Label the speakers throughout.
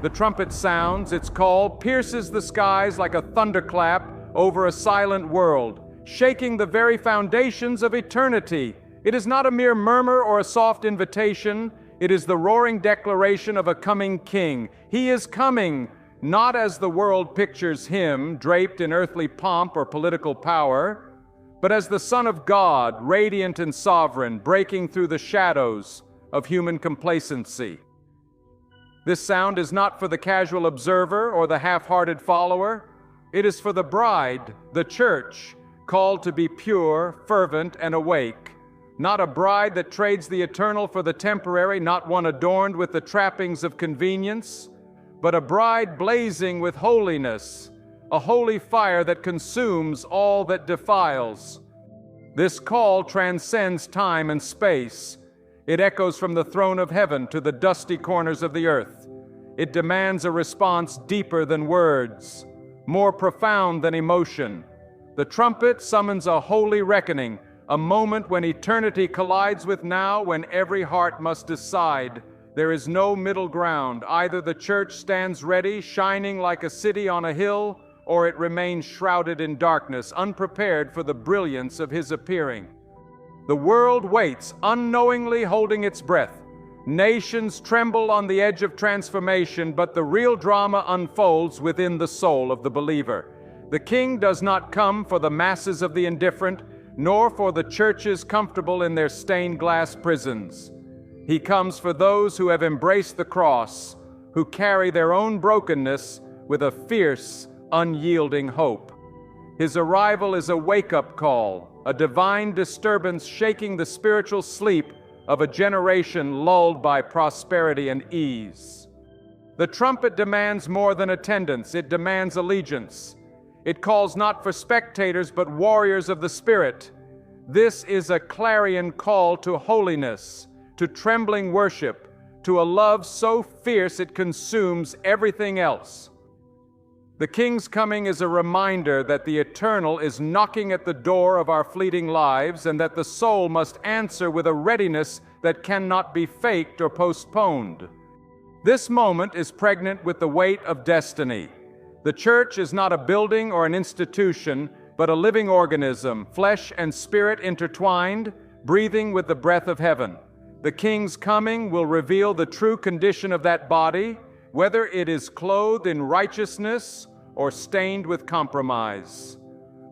Speaker 1: The trumpet sounds, its call pierces the skies like a thunderclap over a silent world, shaking the very foundations of eternity. It is not a mere murmur or a soft invitation. It is the roaring declaration of a coming king. He is coming, not as the world pictures him, draped in earthly pomp or political power, but as the Son of God, radiant and sovereign, breaking through the shadows of human complacency. This sound is not for the casual observer or the half-hearted follower. It is for the bride, the church, called to be pure, fervent, and awake. Not a bride that trades the eternal for the temporary, not one adorned with the trappings of convenience, but a bride blazing with holiness, a holy fire that consumes all that defiles. This call transcends time and space. It echoes from the throne of heaven to the dusty corners of the earth. It demands a response deeper than words, more profound than emotion. The trumpet summons a holy reckoning, a moment when eternity collides with now, when every heart must decide. There is no middle ground. Either the church stands ready, shining like a city on a hill, or it remains shrouded in darkness, unprepared for the brilliance of his appearing. The world waits, unknowingly holding its breath. Nations tremble on the edge of transformation, but the real drama unfolds within the soul of the believer. The King does not come for the masses of the indifferent, nor for the churches comfortable in their stained glass prisons. He comes for those who have embraced the cross, who carry their own brokenness with a fierce, unyielding hope. His arrival is a wake-up call, a divine disturbance shaking the spiritual sleep of a generation lulled by prosperity and ease. The trumpet demands more than attendance, it demands allegiance. It calls not for spectators but warriors of the Spirit. This is a clarion call to holiness, to trembling worship, to a love so fierce it consumes everything else. The King's coming is a reminder that the eternal is knocking at the door of our fleeting lives, and that the soul must answer with a readiness that cannot be faked or postponed. This moment is pregnant with the weight of destiny. The church is not a building or an institution, but a living organism, flesh and spirit intertwined, breathing with the breath of heaven. The King's coming will reveal the true condition of that body, whether it is clothed in righteousness or stained with compromise.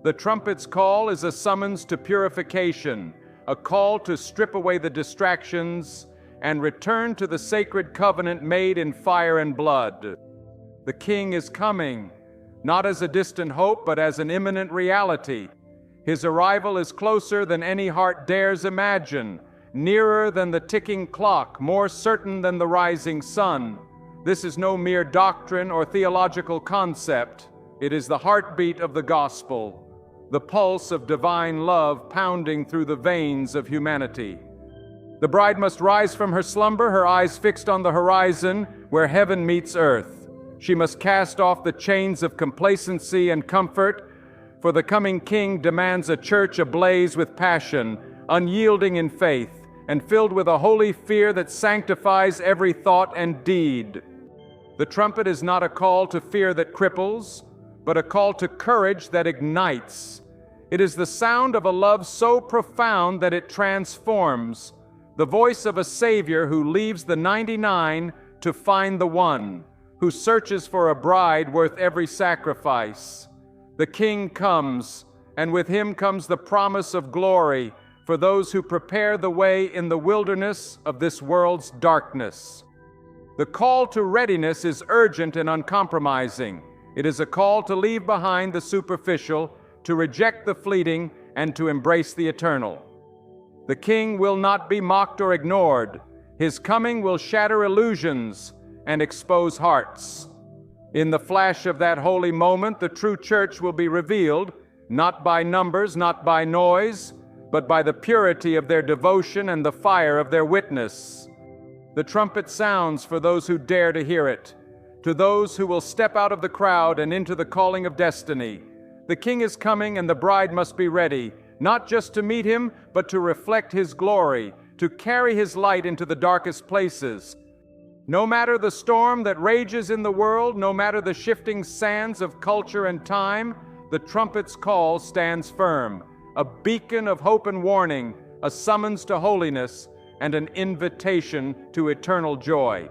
Speaker 1: The trumpet's call is a summons to purification, a call to strip away the distractions and return to the sacred covenant made in fire and blood. The King is coming, not as a distant hope, but as an imminent reality. His arrival is closer than any heart dares imagine, nearer than the ticking clock, more certain than the rising sun. This is no mere doctrine or theological concept. It is the heartbeat of the gospel, the pulse of divine love pounding through the veins of humanity. The bride must rise from her slumber, her eyes fixed on the horizon where heaven meets earth. She must cast off the chains of complacency and comfort, for the coming King demands a church ablaze with passion, unyielding in faith, and filled with a holy fear that sanctifies every thought and deed. The trumpet is not a call to fear that cripples, but a call to courage that ignites. It is the sound of a love so profound that it transforms, the voice of a Savior who leaves the 99 to find the one, who searches for a bride worth every sacrifice. The King comes, and with him comes the promise of glory for those who prepare the way in the wilderness of this world's darkness. The call to readiness is urgent and uncompromising. It is a call to leave behind the superficial, to reject the fleeting, and to embrace the eternal. The King will not be mocked or ignored. His coming will shatter illusions and expose hearts. In the flash of that holy moment, the true church will be revealed, not by numbers, not by noise, but by the purity of their devotion and the fire of their witness. The trumpet sounds for those who dare to hear it, to those who will step out of the crowd and into the calling of destiny. The King is coming, and the bride must be ready, not just to meet him, but to reflect his glory, to carry his light into the darkest places. No matter the storm that rages in the world, no matter the shifting sands of culture and time, the trumpet's call stands firm, a beacon of hope and warning, a summons to holiness, and an invitation to eternal joy.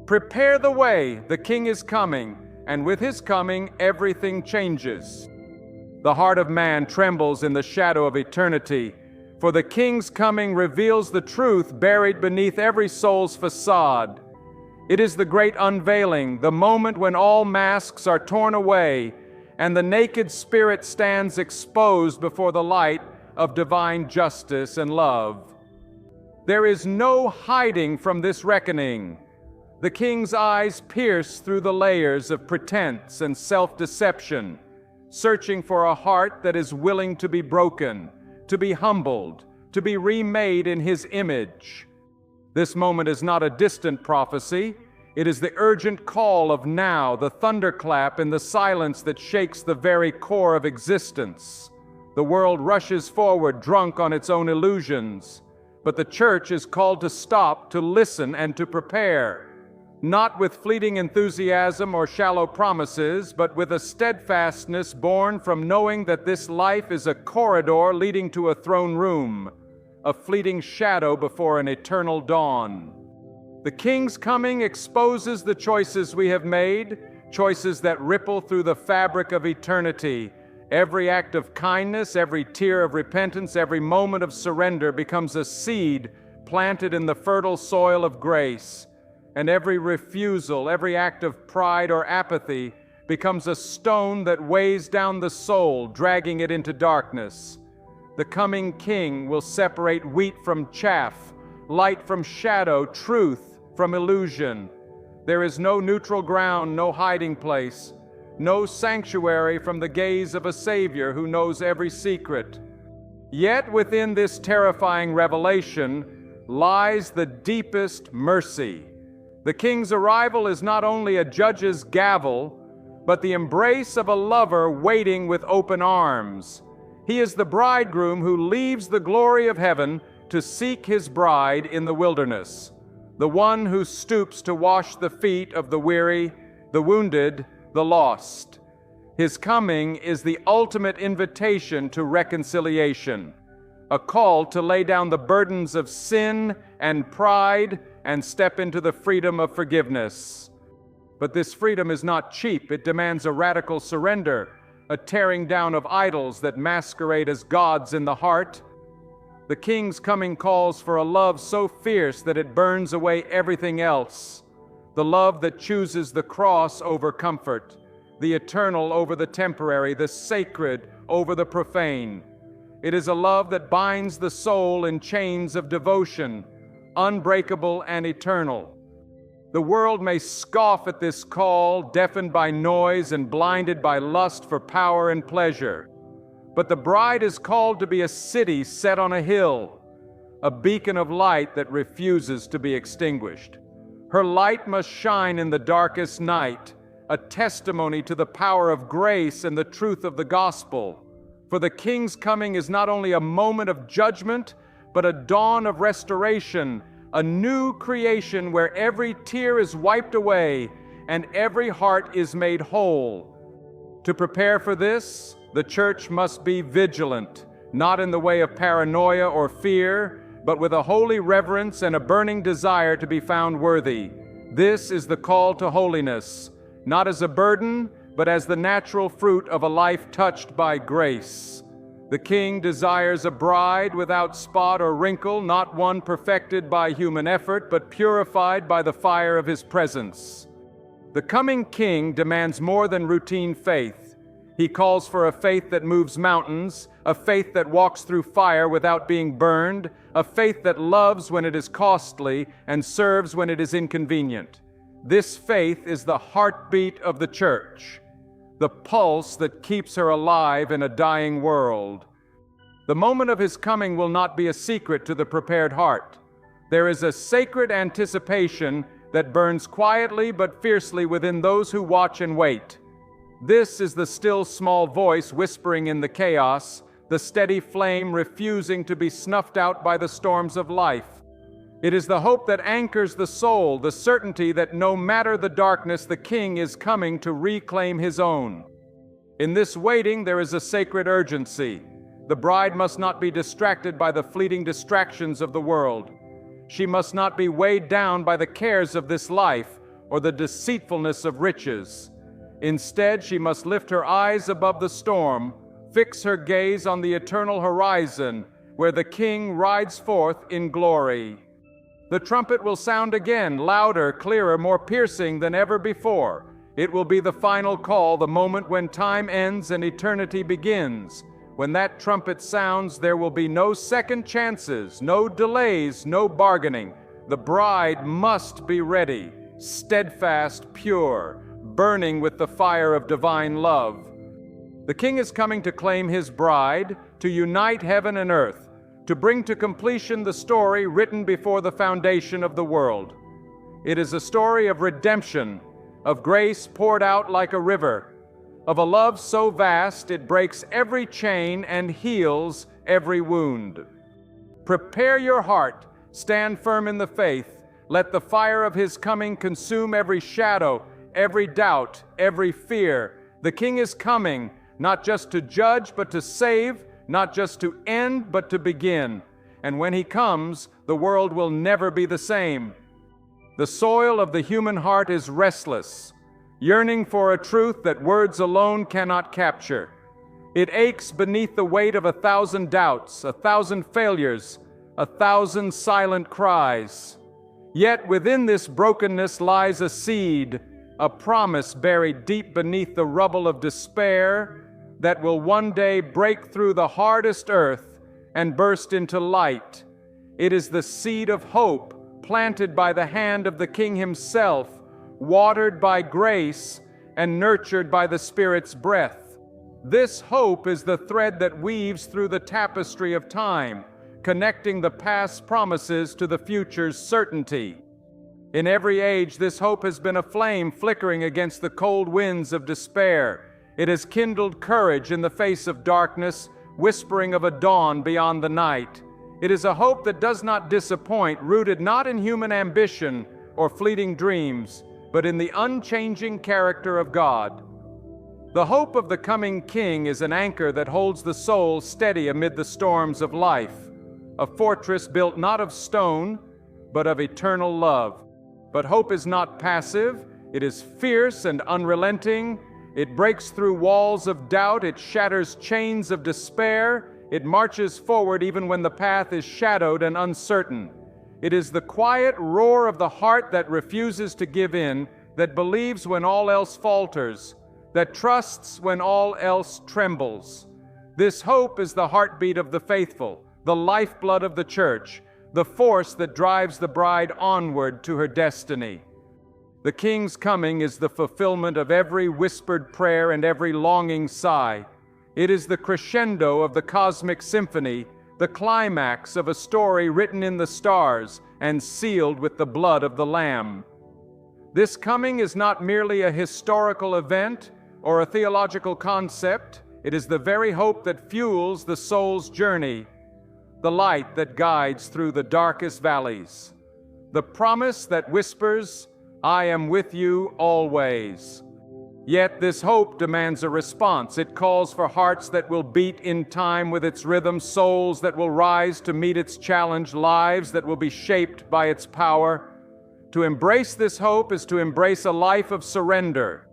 Speaker 1: Prepare the way, the King is coming, and with his coming, everything changes. The heart of man trembles in the shadow of eternity, for the King's coming reveals the truth buried beneath every soul's facade. It is the great unveiling, the moment when all masks are torn away, and the naked spirit stands exposed before the light of divine justice and love. There is no hiding from this reckoning. The King's eyes pierce through the layers of pretense and self-deception, searching for a heart that is willing to be broken, to be humbled, to be remade in his image. This moment is not a distant prophecy. It is the urgent call of now, the thunderclap in the silence that shakes the very core of existence. The world rushes forward, drunk on its own illusions, but the church is called to stop, to listen, and to prepare. Not with fleeting enthusiasm or shallow promises, but with a steadfastness born from knowing that this life is a corridor leading to a throne room, a fleeting shadow before an eternal dawn. The King's coming exposes the choices we have made, choices that ripple through the fabric of eternity. Every act of kindness, every tear of repentance, every moment of surrender becomes a seed planted in the fertile soil of grace. And every refusal, every act of pride or apathy becomes a stone that weighs down the soul, dragging it into darkness. The coming King will separate wheat from chaff, light from shadow, truth from illusion. There is no neutral ground, no hiding place, no sanctuary from the gaze of a Savior who knows every secret. Yet within this terrifying revelation lies the deepest mercy. The King's arrival is not only a judge's gavel, but the embrace of a lover waiting with open arms. He is the bridegroom who leaves the glory of heaven to seek his bride in the wilderness, the one who stoops to wash the feet of the weary, the wounded, the lost. His coming is the ultimate invitation to reconciliation, a call to lay down the burdens of sin and pride and step into the freedom of forgiveness. But this freedom is not cheap. It demands a radical surrender, a tearing down of idols that masquerade as gods in the heart. The King's coming calls for a love so fierce that it burns away everything else, the love that chooses the cross over comfort, the eternal over the temporary, the sacred over the profane. It is a love that binds the soul in chains of devotion, unbreakable and eternal. The world may scoff at this call, deafened by noise and blinded by lust for power and pleasure. But the bride is called to be a city set on a hill, a beacon of light that refuses to be extinguished. Her light must shine in the darkest night, a testimony to the power of grace and the truth of the gospel. For the King's coming is not only a moment of judgment, but a dawn of restoration, a new creation where every tear is wiped away and every heart is made whole. To prepare for this, the church must be vigilant, not in the way of paranoia or fear, but with a holy reverence and a burning desire to be found worthy. This is the call to holiness, not as a burden, but as the natural fruit of a life touched by grace. The King desires a bride without spot or wrinkle, not one perfected by human effort, but purified by the fire of his presence. The coming King demands more than routine faith. He calls for a faith that moves mountains, a faith that walks through fire without being burned, a faith that loves when it is costly and serves when it is inconvenient. This faith is the heartbeat of the church, the pulse that keeps her alive in a dying world. The moment of his coming will not be a secret to the prepared heart. There is a sacred anticipation that burns quietly but fiercely within those who watch and wait. This is the still small voice whispering in the chaos, the steady flame refusing to be snuffed out by the storms of life. It is the hope that anchors the soul, the certainty that no matter the darkness, the King is coming to reclaim his own. In this waiting, there is a sacred urgency. The bride must not be distracted by the fleeting distractions of the world. She must not be weighed down by the cares of this life or the deceitfulness of riches. Instead, she must lift her eyes above the storm, fix her gaze on the eternal horizon, where the King rides forth in glory. The trumpet will sound again, louder, clearer, more piercing than ever before. It will be the final call, the moment when time ends and eternity begins. When that trumpet sounds, there will be no second chances, no delays, no bargaining. The bride must be ready, steadfast, pure, burning with the fire of divine love. The King is coming to claim his bride, to unite heaven and earth, to bring to completion the story written before the foundation of the world. It is a story of redemption, of grace poured out like a river, of a love so vast it breaks every chain and heals every wound. Prepare your heart, stand firm in the faith, let the fire of his coming consume every shadow, every doubt, every fear. The King is coming, not just to judge, but to save, not just to end, but to begin. And when he comes, the world will never be the same. The soil of the human heart is restless, yearning for a truth that words alone cannot capture. It aches beneath the weight of 1,000 doubts, 1,000 failures, 1,000 silent cries. Yet within this brokenness lies a seed, a promise buried deep beneath the rubble of despair, that will one day break through the hardest earth and burst into light. It is the seed of hope planted by the hand of the King himself, watered by grace and nurtured by the Spirit's breath. This hope is the thread that weaves through the tapestry of time, connecting the past's promises to the future's certainty. In every age, this hope has been a flame flickering against the cold winds of despair. It has kindled courage in the face of darkness, whispering of a dawn beyond the night. It is a hope that does not disappoint, rooted not in human ambition or fleeting dreams, but in the unchanging character of God. The hope of the coming King is an anchor that holds the soul steady amid the storms of life, a fortress built not of stone, but of eternal love. But hope is not passive, it is fierce and unrelenting. It breaks through walls of doubt, it shatters chains of despair, it marches forward even when the path is shadowed and uncertain. It is the quiet roar of the heart that refuses to give in, that believes when all else falters, that trusts when all else trembles. This hope is the heartbeat of the faithful, the lifeblood of the church, the force that drives the bride onward to her destiny. The King's coming is the fulfillment of every whispered prayer and every longing sigh. It is the crescendo of the cosmic symphony, the climax of a story written in the stars and sealed with the blood of the Lamb. This coming is not merely a historical event or a theological concept. It is the very hope that fuels the soul's journey, the light that guides through the darkest valleys, the promise that whispers, "I am with you always." Yet this hope demands a response. It calls for hearts that will beat in time with its rhythm, souls that will rise to meet its challenge, lives that will be shaped by its power. To embrace this hope is to embrace a life of surrender,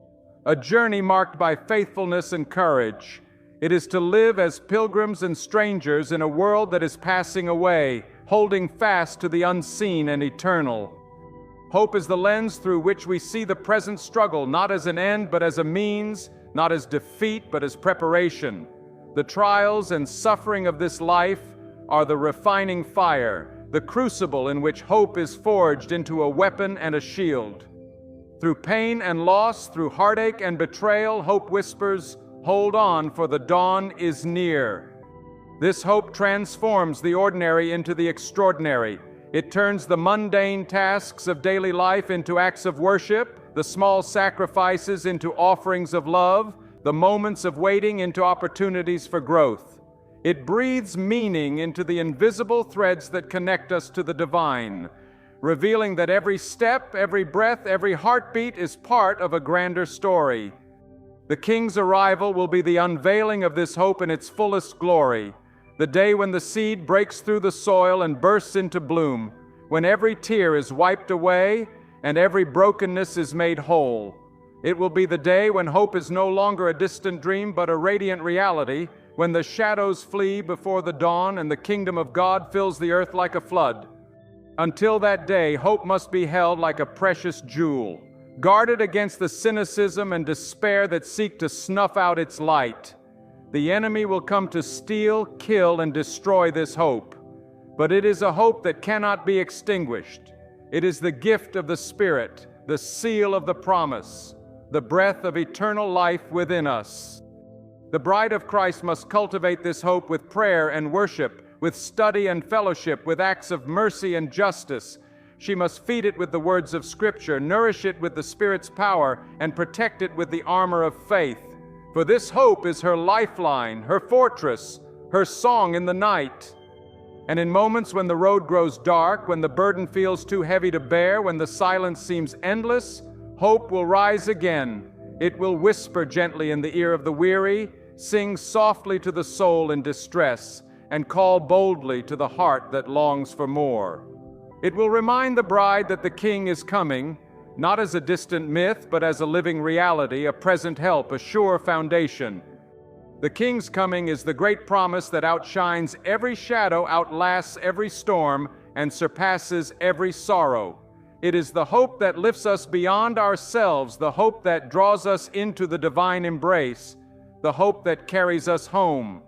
Speaker 1: a journey marked by faithfulness and courage. It is to live as pilgrims and strangers in a world that is passing away, holding fast to the unseen and eternal. Hope is the lens through which we see the present struggle, not as an end, but as a means, not as defeat, but as preparation. The trials and suffering of this life are the refining fire, the crucible in which hope is forged into a weapon and a shield. Through pain and loss, through heartache and betrayal, hope whispers, "Hold on, for the dawn is near." This hope transforms the ordinary into the extraordinary. It turns the mundane tasks of daily life into acts of worship, the small sacrifices into offerings of love, the moments of waiting into opportunities for growth. It breathes meaning into the invisible threads that connect us to the divine, revealing that every step, every breath, every heartbeat is part of a grander story. The King's arrival will be the unveiling of this hope in its fullest glory, the day when the seed breaks through the soil and bursts into bloom, when every tear is wiped away and every brokenness is made whole. It will be the day when hope is no longer a distant dream but a radiant reality, when the shadows flee before the dawn and the kingdom of God fills the earth like a flood. Until that day, hope must be held like a precious jewel, guarded against the cynicism and despair that seek to snuff out its light. The enemy will come to steal, kill, and destroy this hope. But it is a hope that cannot be extinguished. It is the gift of the Spirit, the seal of the promise, the breath of eternal life within us. The bride of Christ must cultivate this hope with prayer and worship, with study and fellowship, with acts of mercy and justice. She must feed it with the words of Scripture, nourish it with the Spirit's power, and protect it with the armor of faith. For this hope is her lifeline, her fortress, her song in the night. And in moments when the road grows dark, when the burden feels too heavy to bear, when the silence seems endless, hope will rise again. It will whisper gently in the ear of the weary, sing softly to the soul in distress, and call boldly to the heart that longs for more. It will remind the bride that the King is coming, not as a distant myth, but as a living reality, a present help, a sure foundation. The King's coming is the great promise that outshines every shadow, outlasts every storm, and surpasses every sorrow. It is the hope that lifts us beyond ourselves, the hope that draws us into the divine embrace, the hope that carries us home.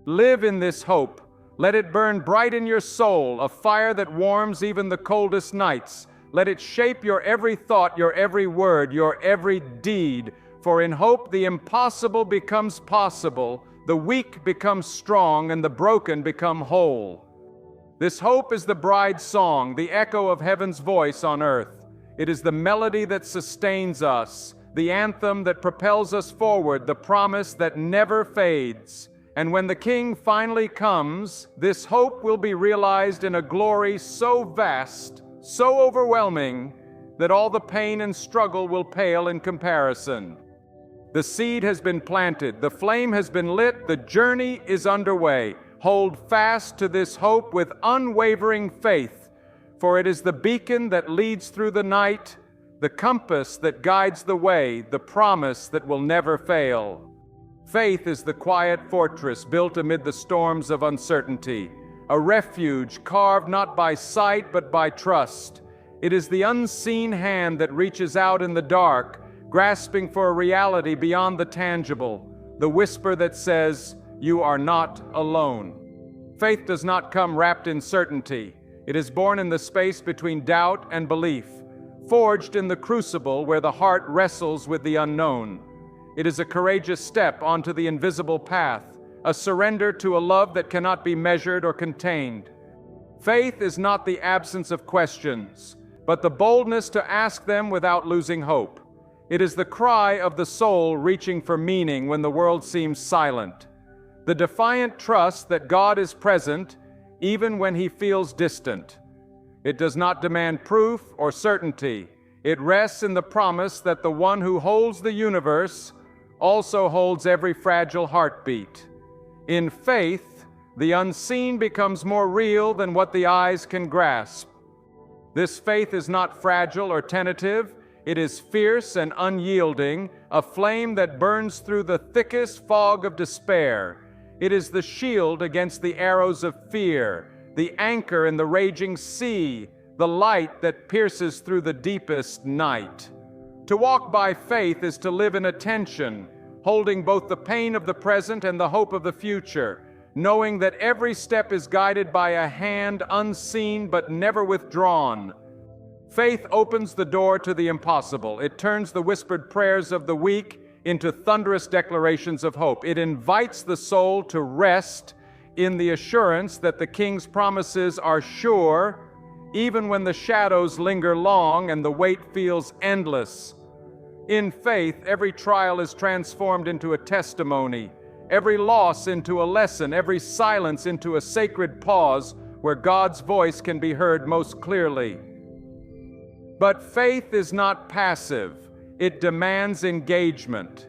Speaker 1: Live in this hope. Let it burn bright in your soul, a fire that warms even the coldest nights. Let it shape your every thought, your every word, your every deed. For in hope the impossible becomes possible, the weak become strong, and the broken become whole. This hope is the bride's song, the echo of heaven's voice on earth. It is the melody that sustains us, the anthem that propels us forward, the promise that never fades. And when the King finally comes, this hope will be realized in a glory so vast, so overwhelming, that all the pain and struggle will pale in comparison. The seed has been planted, the flame has been lit, the journey is underway. Hold fast to this hope with unwavering faith, for it is the beacon that leads through the night, the compass that guides the way, the promise that will never fail. Faith is the quiet fortress built amid the storms of uncertainty, a refuge carved not by sight but by trust. It is the unseen hand that reaches out in the dark, grasping for a reality beyond the tangible, the whisper that says, "You are not alone." Faith does not come wrapped in certainty. It is born in the space between doubt and belief, forged in the crucible where the heart wrestles with the unknown. It is a courageous step onto the invisible path, a surrender to a love that cannot be measured or contained. Faith is not the absence of questions, but the boldness to ask them without losing hope. It is the cry of the soul reaching for meaning when the world seems silent. The defiant trust that God is present even when He feels distant. It does not demand proof or certainty. It rests in the promise that the one who holds the universe also holds every fragile heartbeat. In faith, the unseen becomes more real than what the eyes can grasp. This faith is not fragile or tentative. It is fierce and unyielding, a flame that burns through the thickest fog of despair. It is the shield against the arrows of fear, the anchor in the raging sea, the light that pierces through the deepest night. To walk by faith is to live in attention, holding both the pain of the present and the hope of the future, knowing that every step is guided by a hand unseen but never withdrawn. Faith opens the door to the impossible. It turns the whispered prayers of the weak into thunderous declarations of hope. It invites the soul to rest in the assurance that the King's promises are sure, even when the shadows linger long and the wait feels endless. In faith, every trial is transformed into a testimony. every loss into a lesson, every silence into a sacred pause where God's voice can be heard most clearly. But faith is not passive. It demands engagement.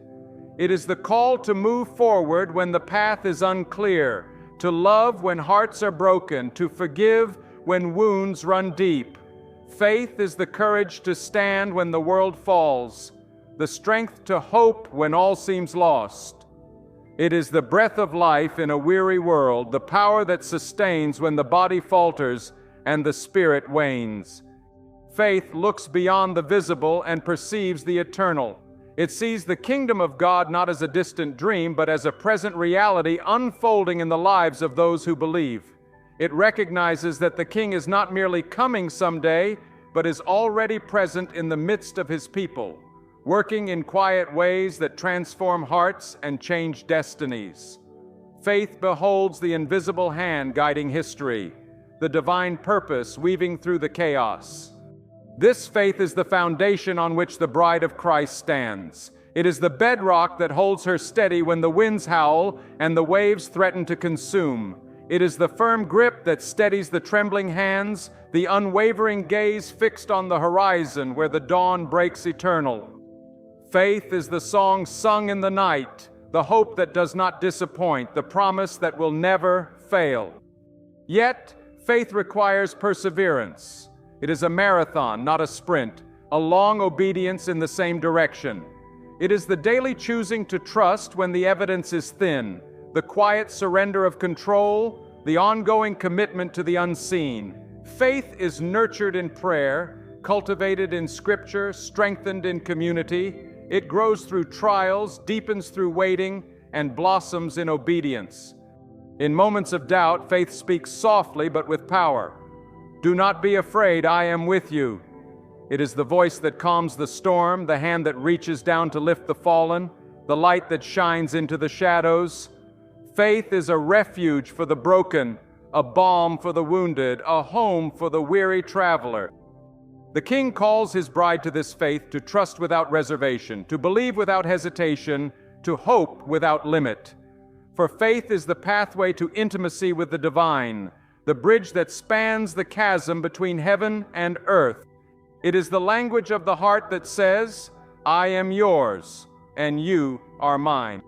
Speaker 1: It is the call to move forward when the path is unclear, to love when hearts are broken, to forgive when wounds run deep. Faith is the courage to stand when the world falls, the strength to hope when all seems lost. It is the breath of life in a weary world, the power that sustains when the body falters and the spirit wanes. Faith looks beyond the visible and perceives the eternal. It sees the kingdom of God not as a distant dream, but as a present reality unfolding in the lives of those who believe. It recognizes that the King is not merely coming someday, but is already present in the midst of his people, working in quiet ways that transform hearts and change destinies. Faith beholds the invisible hand guiding history, the divine purpose weaving through the chaos. This faith is the foundation on which the bride of Christ stands. It is the bedrock that holds her steady when the winds howl and the waves threaten to consume. It is the firm grip that steadies the trembling hands, the unwavering gaze fixed on the horizon where the dawn breaks eternal. Faith is the song sung in the night, the hope that does not disappoint, the promise that will never fail. Yet, faith requires perseverance. It is a marathon, not a sprint, a long obedience in the same direction. It is the daily choosing to trust when the evidence is thin, the quiet surrender of control, the ongoing commitment to the unseen. Faith is nurtured in prayer, cultivated in Scripture, strengthened in community. It grows through trials, deepens through waiting, and blossoms in obedience. In moments of doubt, faith speaks softly but with power. Do not be afraid, I am with you. It is the voice that calms the storm, the hand that reaches down to lift the fallen, the light that shines into the shadows. Faith is a refuge for the broken, a balm for the wounded, a home for the weary traveler. The King calls his bride to this faith, to trust without reservation, to believe without hesitation, to hope without limit. For faith is the pathway to intimacy with the divine, the bridge that spans the chasm between heaven and earth. It is the language of the heart that says, I am yours, and you are mine.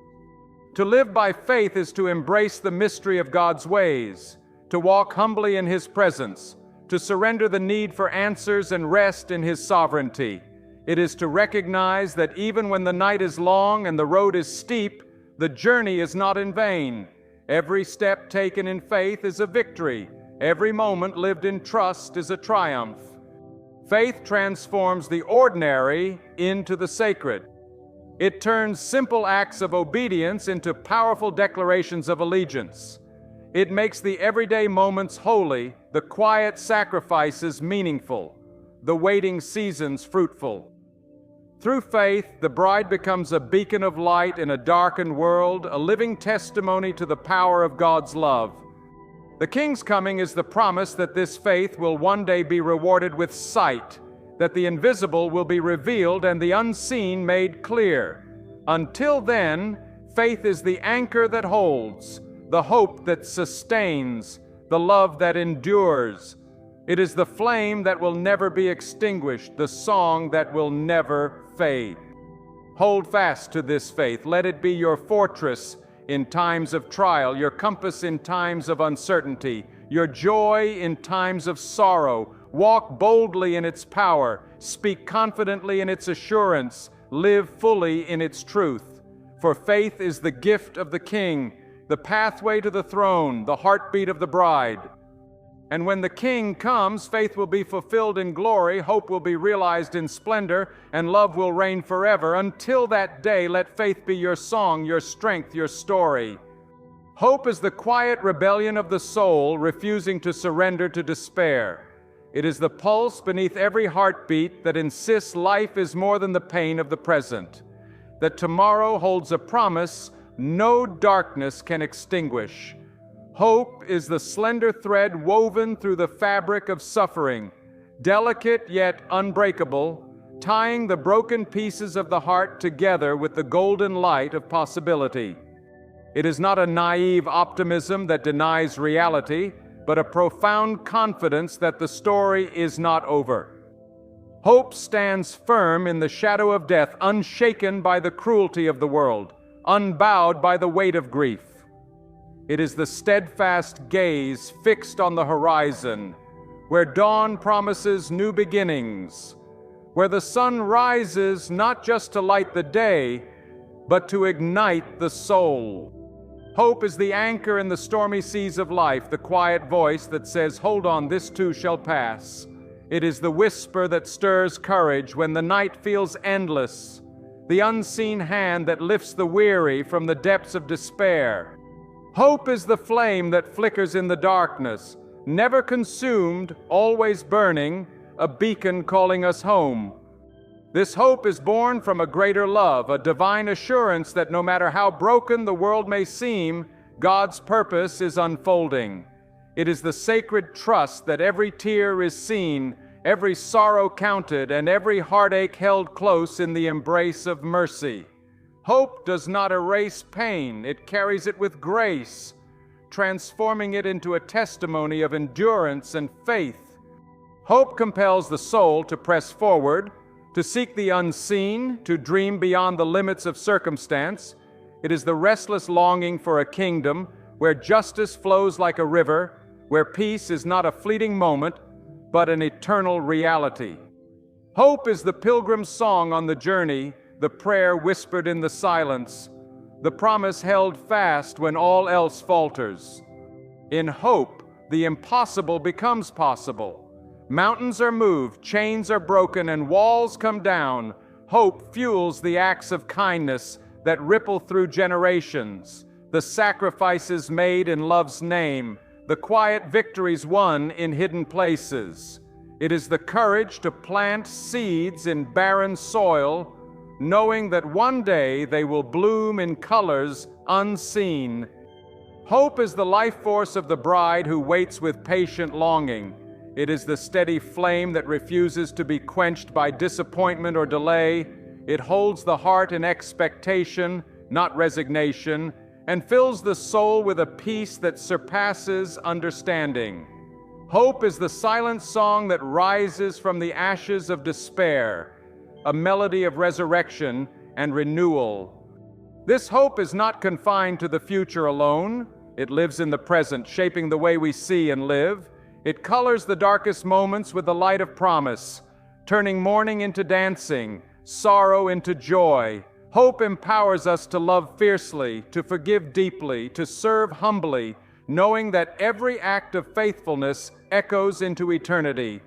Speaker 1: To live by faith is to embrace the mystery of God's ways, to walk humbly in His presence, to surrender the need for answers and rest in His sovereignty. It is to recognize that even when the night is long and the road is steep, the journey is not in vain. Every step taken in faith is a victory. Every moment lived in trust is a triumph. Faith transforms the ordinary into the sacred. It turns simple acts of obedience into powerful declarations of allegiance. It makes the everyday moments holy, the quiet sacrifices meaningful, the waiting seasons fruitful. Through faith, the bride becomes a beacon of light in a darkened world, a living testimony to the power of God's love. The King's coming is the promise that this faith will one day be rewarded with sight, that the invisible will be revealed and the unseen made clear. Until then, faith is the anchor that holds, the hope that sustains, the love that endures. It is the flame that will never be extinguished, the song that will never fade. Hold fast to this faith. Let it be your fortress in times of trial, your compass in times of uncertainty, your joy in times of sorrow. Walk boldly in its power, speak confidently in its assurance, live fully in its truth. For faith is the gift of the King, the pathway to the throne, the heartbeat of the bride. And when the King comes, faith will be fulfilled in glory, hope will be realized in splendor, and love will reign forever. Until that day, let faith be your song, your strength, your story. Hope is the quiet rebellion of the soul, refusing to surrender to despair. It is the pulse beneath every heartbeat that insists life is more than the pain of the present, that tomorrow holds a promise no darkness can extinguish. Hope is the slender thread woven through the fabric of suffering, delicate yet unbreakable, tying the broken pieces of the heart together with the golden light of possibility. It is not a naive optimism that denies reality, but a profound confidence that the story is not over. Hope stands firm in the shadow of death, unshaken by the cruelty of the world, unbowed by the weight of grief. It is the steadfast gaze fixed on the horizon, where dawn promises new beginnings, where the sun rises not just to light the day, but to ignite the soul. Hope is the anchor in the stormy seas of life, the quiet voice that says, "Hold on, this too shall pass." It is the whisper that stirs courage when the night feels endless, the unseen hand that lifts the weary from the depths of despair. Hope is the flame that flickers in the darkness, never consumed, always burning, a beacon calling us home. This hope is born from a greater love, a divine assurance that no matter how broken the world may seem, God's purpose is unfolding. It is the sacred trust that every tear is seen, every sorrow counted, and every heartache held close in the embrace of mercy. Hope does not erase pain, it carries it with grace, transforming it into a testimony of endurance and faith. Hope compels the soul to press forward, to seek the unseen, to dream beyond the limits of circumstance. It is the restless longing for a kingdom where justice flows like a river, where peace is not a fleeting moment, but an eternal reality. Hope is the pilgrim's song on the journey, the prayer whispered in the silence, the promise held fast when all else falters. In hope, the impossible becomes possible. Mountains are moved, chains are broken, and walls come down. Hope fuels the acts of kindness that ripple through generations, the sacrifices made in love's name, the quiet victories won in hidden places. It is the courage to plant seeds in barren soil, knowing that one day they will bloom in colors unseen. Hope is the life force of the bride who waits with patient longing. It is the steady flame that refuses to be quenched by disappointment or delay. It holds the heart in expectation, not resignation, and fills the soul with a peace that surpasses understanding. Hope is the silent song that rises from the ashes of despair, a melody of resurrection and renewal. This hope is not confined to the future alone. It lives in the present, shaping the way we see and live. It colors the darkest moments with the light of promise, turning mourning into dancing, sorrow into joy. Hope empowers us to love fiercely, to forgive deeply, to serve humbly, knowing that every act of faithfulness echoes into eternity.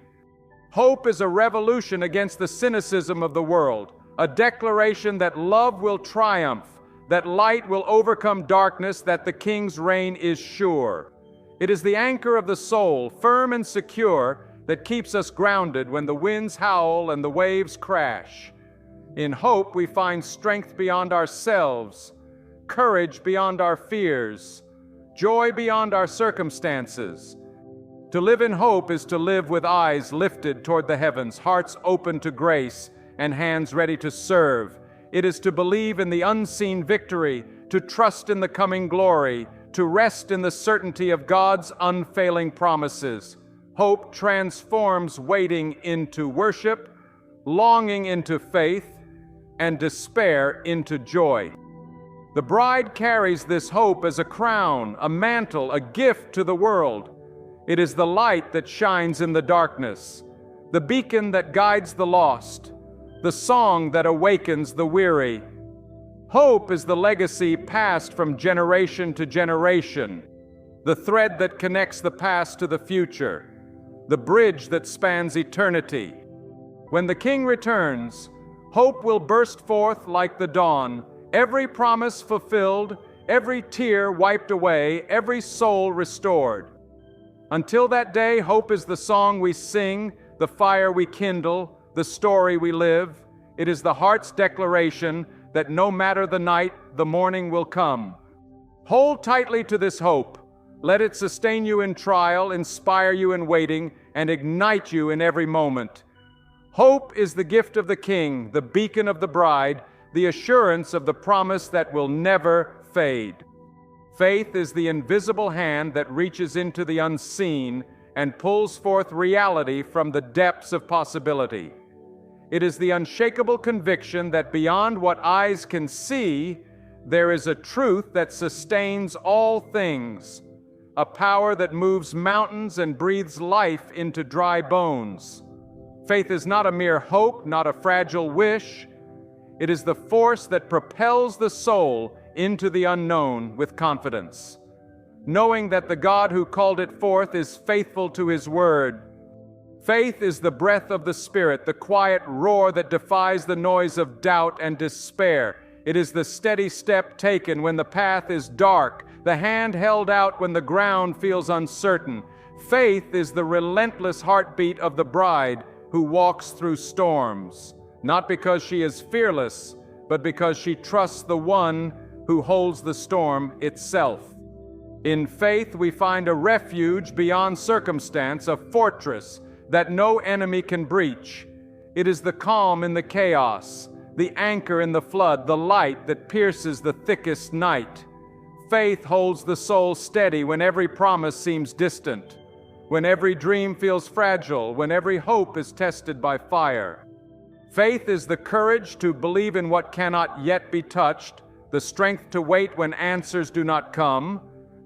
Speaker 1: Hope is a revolution against the cynicism of the world, a declaration that love will triumph, that light will overcome darkness, that the King's reign is sure. It is the anchor of the soul, firm and secure, that keeps us grounded when the winds howl and the waves crash. In hope, we find strength beyond ourselves, courage beyond our fears, joy beyond our circumstances. To live in hope is to live with eyes lifted toward the heavens, hearts open to grace, and hands ready to serve. It is to believe in the unseen victory, to trust in the coming glory, to rest in the certainty of God's unfailing promises. Hope transforms waiting into worship, longing into faith, and despair into joy. The bride carries this hope as a crown, a mantle, a gift to the world. It is the light that shines in the darkness, the beacon that guides the lost, the song that awakens the weary. Hope is the legacy passed from generation to generation, the thread that connects the past to the future, the bridge that spans eternity. When the King returns, hope will burst forth like the dawn, every promise fulfilled, every tear wiped away, every soul restored. Until that day, hope is the song we sing, the fire we kindle, the story we live. It is the heart's declaration that no matter the night, the morning will come. Hold tightly to this hope. Let it sustain you in trial, inspire you in waiting, and ignite you in every moment. Hope is the gift of the King, the beacon of the bride, the assurance of the promise that will never fade. Faith is the invisible hand that reaches into the unseen and pulls forth reality from the depths of possibility. It is the unshakable conviction that beyond what eyes can see, there is a truth that sustains all things, a power that moves mountains and breathes life into dry bones. Faith is not a mere hope, not a fragile wish. It is the force that propels the soul into the unknown with confidence, knowing that the God who called it forth is faithful to His word. Faith is the breath of the Spirit, the quiet roar that defies the noise of doubt and despair. It is the steady step taken when the path is dark, the hand held out when the ground feels uncertain. Faith is the relentless heartbeat of the bride who walks through storms, not because she is fearless, but because she trusts the one who holds the storm itself. In faith, we find a refuge beyond circumstance, a fortress that no enemy can breach. It is the calm in the chaos, the anchor in the flood, the light that pierces the thickest night. Faith holds the soul steady when every promise seems distant, when every dream feels fragile, when every hope is tested by fire. Faith is the courage to believe in what cannot yet be touched, the strength to wait when answers do not come,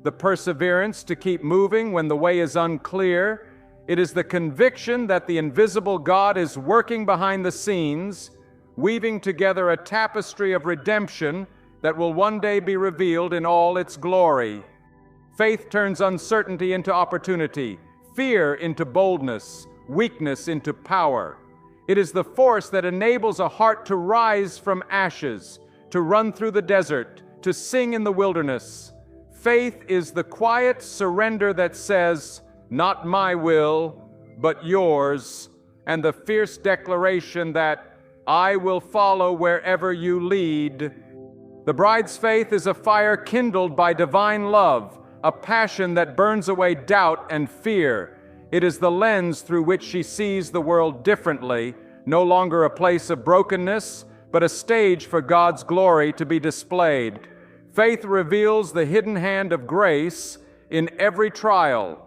Speaker 1: the perseverance to keep moving when the way is unclear. It is the conviction that the invisible God is working behind the scenes, weaving together a tapestry of redemption that will one day be revealed in all its glory. Faith turns uncertainty into opportunity, fear into boldness, weakness into power. It is the force that enables a heart to rise from ashes, to run through the desert, to sing in the wilderness. Faith is the quiet surrender that says, "Not my will, but yours," and the fierce declaration that, "I will follow wherever you lead." The bride's faith is a fire kindled by divine love, a passion that burns away doubt and fear. It is the lens through which she sees the world differently, no longer a place of brokenness, but a stage for God's glory to be displayed. Faith reveals the hidden hand of grace in every trial,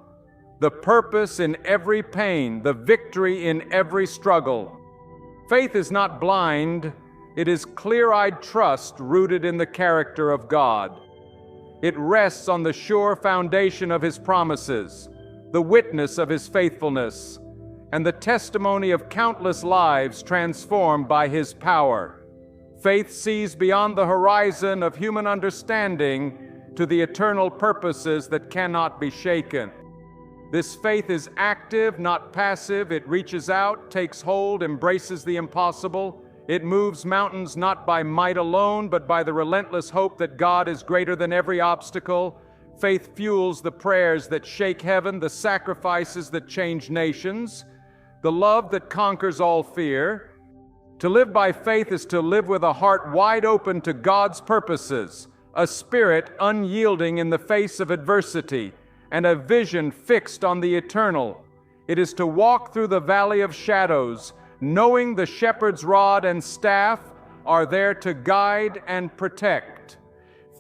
Speaker 1: the purpose in every pain, the victory in every struggle. Faith is not blind, it is clear-eyed trust rooted in the character of God. It rests on the sure foundation of His promises, the witness of His faithfulness, and the testimony of countless lives transformed by His power. Faith sees beyond the horizon of human understanding to the eternal purposes that cannot be shaken. This faith is active, not passive. It reaches out, takes hold, embraces the impossible. It moves mountains not by might alone, but by the relentless hope that God is greater than every obstacle. Faith fuels the prayers that shake heaven, the sacrifices that change nations, the love that conquers all fear. To live by faith is to live with a heart wide open to God's purposes, a spirit unyielding in the face of adversity, and a vision fixed on the eternal. It is to walk through the valley of shadows, knowing the shepherd's rod and staff are there to guide and protect.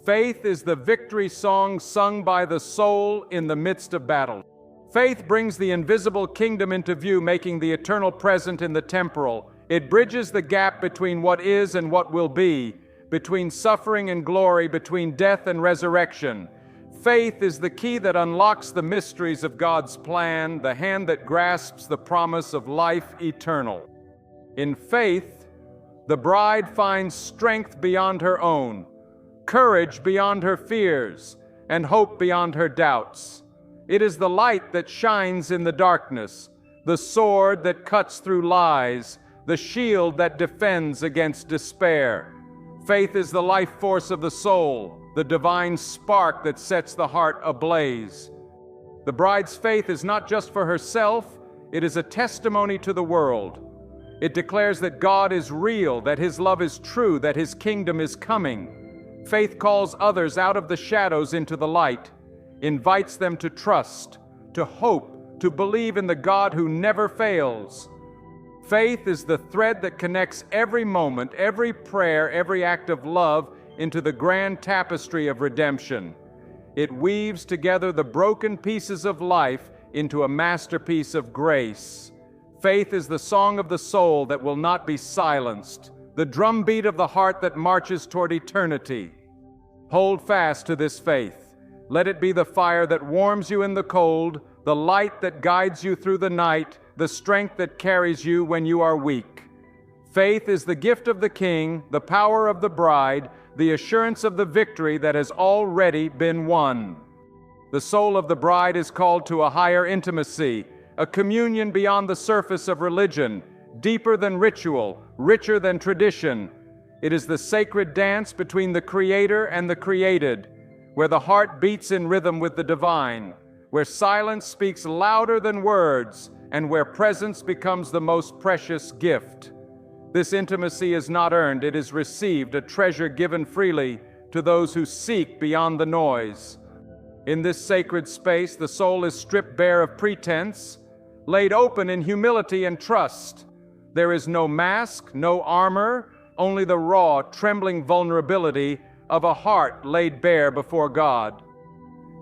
Speaker 1: Faith is the victory song sung by the soul in the midst of battle. Faith brings the invisible kingdom into view, making the eternal present in the temporal. It bridges the gap between what is and what will be, between suffering and glory, between death and resurrection. Faith is the key that unlocks the mysteries of God's plan, the hand that grasps the promise of life eternal. In faith, the bride finds strength beyond her own, courage beyond her fears, and hope beyond her doubts. It is the light that shines in the darkness, the sword that cuts through lies, the shield that defends against despair. Faith is the life force of the soul, the divine spark that sets the heart ablaze. The bride's faith is not just for herself, it is a testimony to the world. It declares that God is real, that His love is true, that His kingdom is coming. Faith calls others out of the shadows into the light, invites them to trust, to hope, to believe in the God who never fails. Faith is the thread that connects every moment, every prayer, every act of love into the grand tapestry of redemption. It weaves together the broken pieces of life into a masterpiece of grace. Faith is the song of the soul that will not be silenced, the drumbeat of the heart that marches toward eternity. Hold fast to this faith. Let it be the fire that warms you in the cold, the light that guides you through the night, the strength that carries you when you are weak. Faith is the gift of the King, the power of the bride, the assurance of the victory that has already been won. The soul of the bride is called to a higher intimacy, a communion beyond the surface of religion, deeper than ritual, richer than tradition. It is the sacred dance between the Creator and the created, where the heart beats in rhythm with the divine, where silence speaks louder than words, and where presence becomes the most precious gift. This intimacy is not earned, it is received, a treasure given freely to those who seek beyond the noise. In this sacred space, the soul is stripped bare of pretense, laid open in humility and trust. There is no mask, no armor, only the raw, trembling vulnerability of a heart laid bare before God.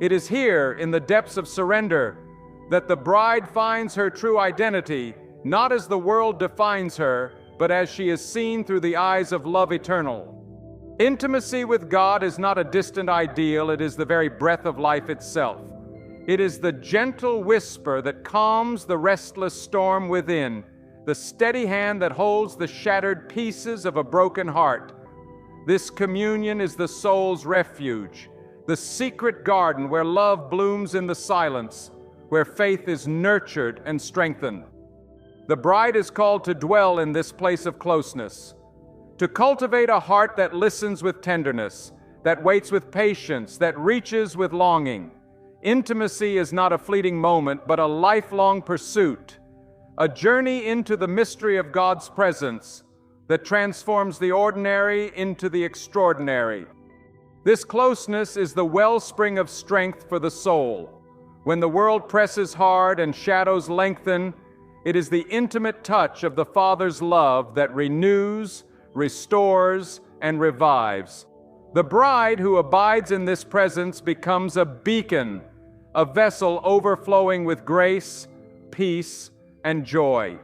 Speaker 1: It is here, in the depths of surrender, that the bride finds her true identity, not as the world defines her, but as she is seen through the eyes of love eternal. Intimacy with God is not a distant ideal, it is the very breath of life itself. It is the gentle whisper that calms the restless storm within, the steady hand that holds the shattered pieces of a broken heart. This communion is the soul's refuge, the secret garden where love blooms in the silence, where faith is nurtured and strengthened. The bride is called to dwell in this place of closeness, to cultivate a heart that listens with tenderness, that waits with patience, that reaches with longing. Intimacy is not a fleeting moment, but a lifelong pursuit, a journey into the mystery of God's presence that transforms the ordinary into the extraordinary. This closeness is the wellspring of strength for the soul. When the world presses hard and shadows lengthen, it is the intimate touch of the Father's love that renews, restores, and revives. The bride who abides in this presence becomes a beacon, a vessel overflowing with grace, peace, and joy.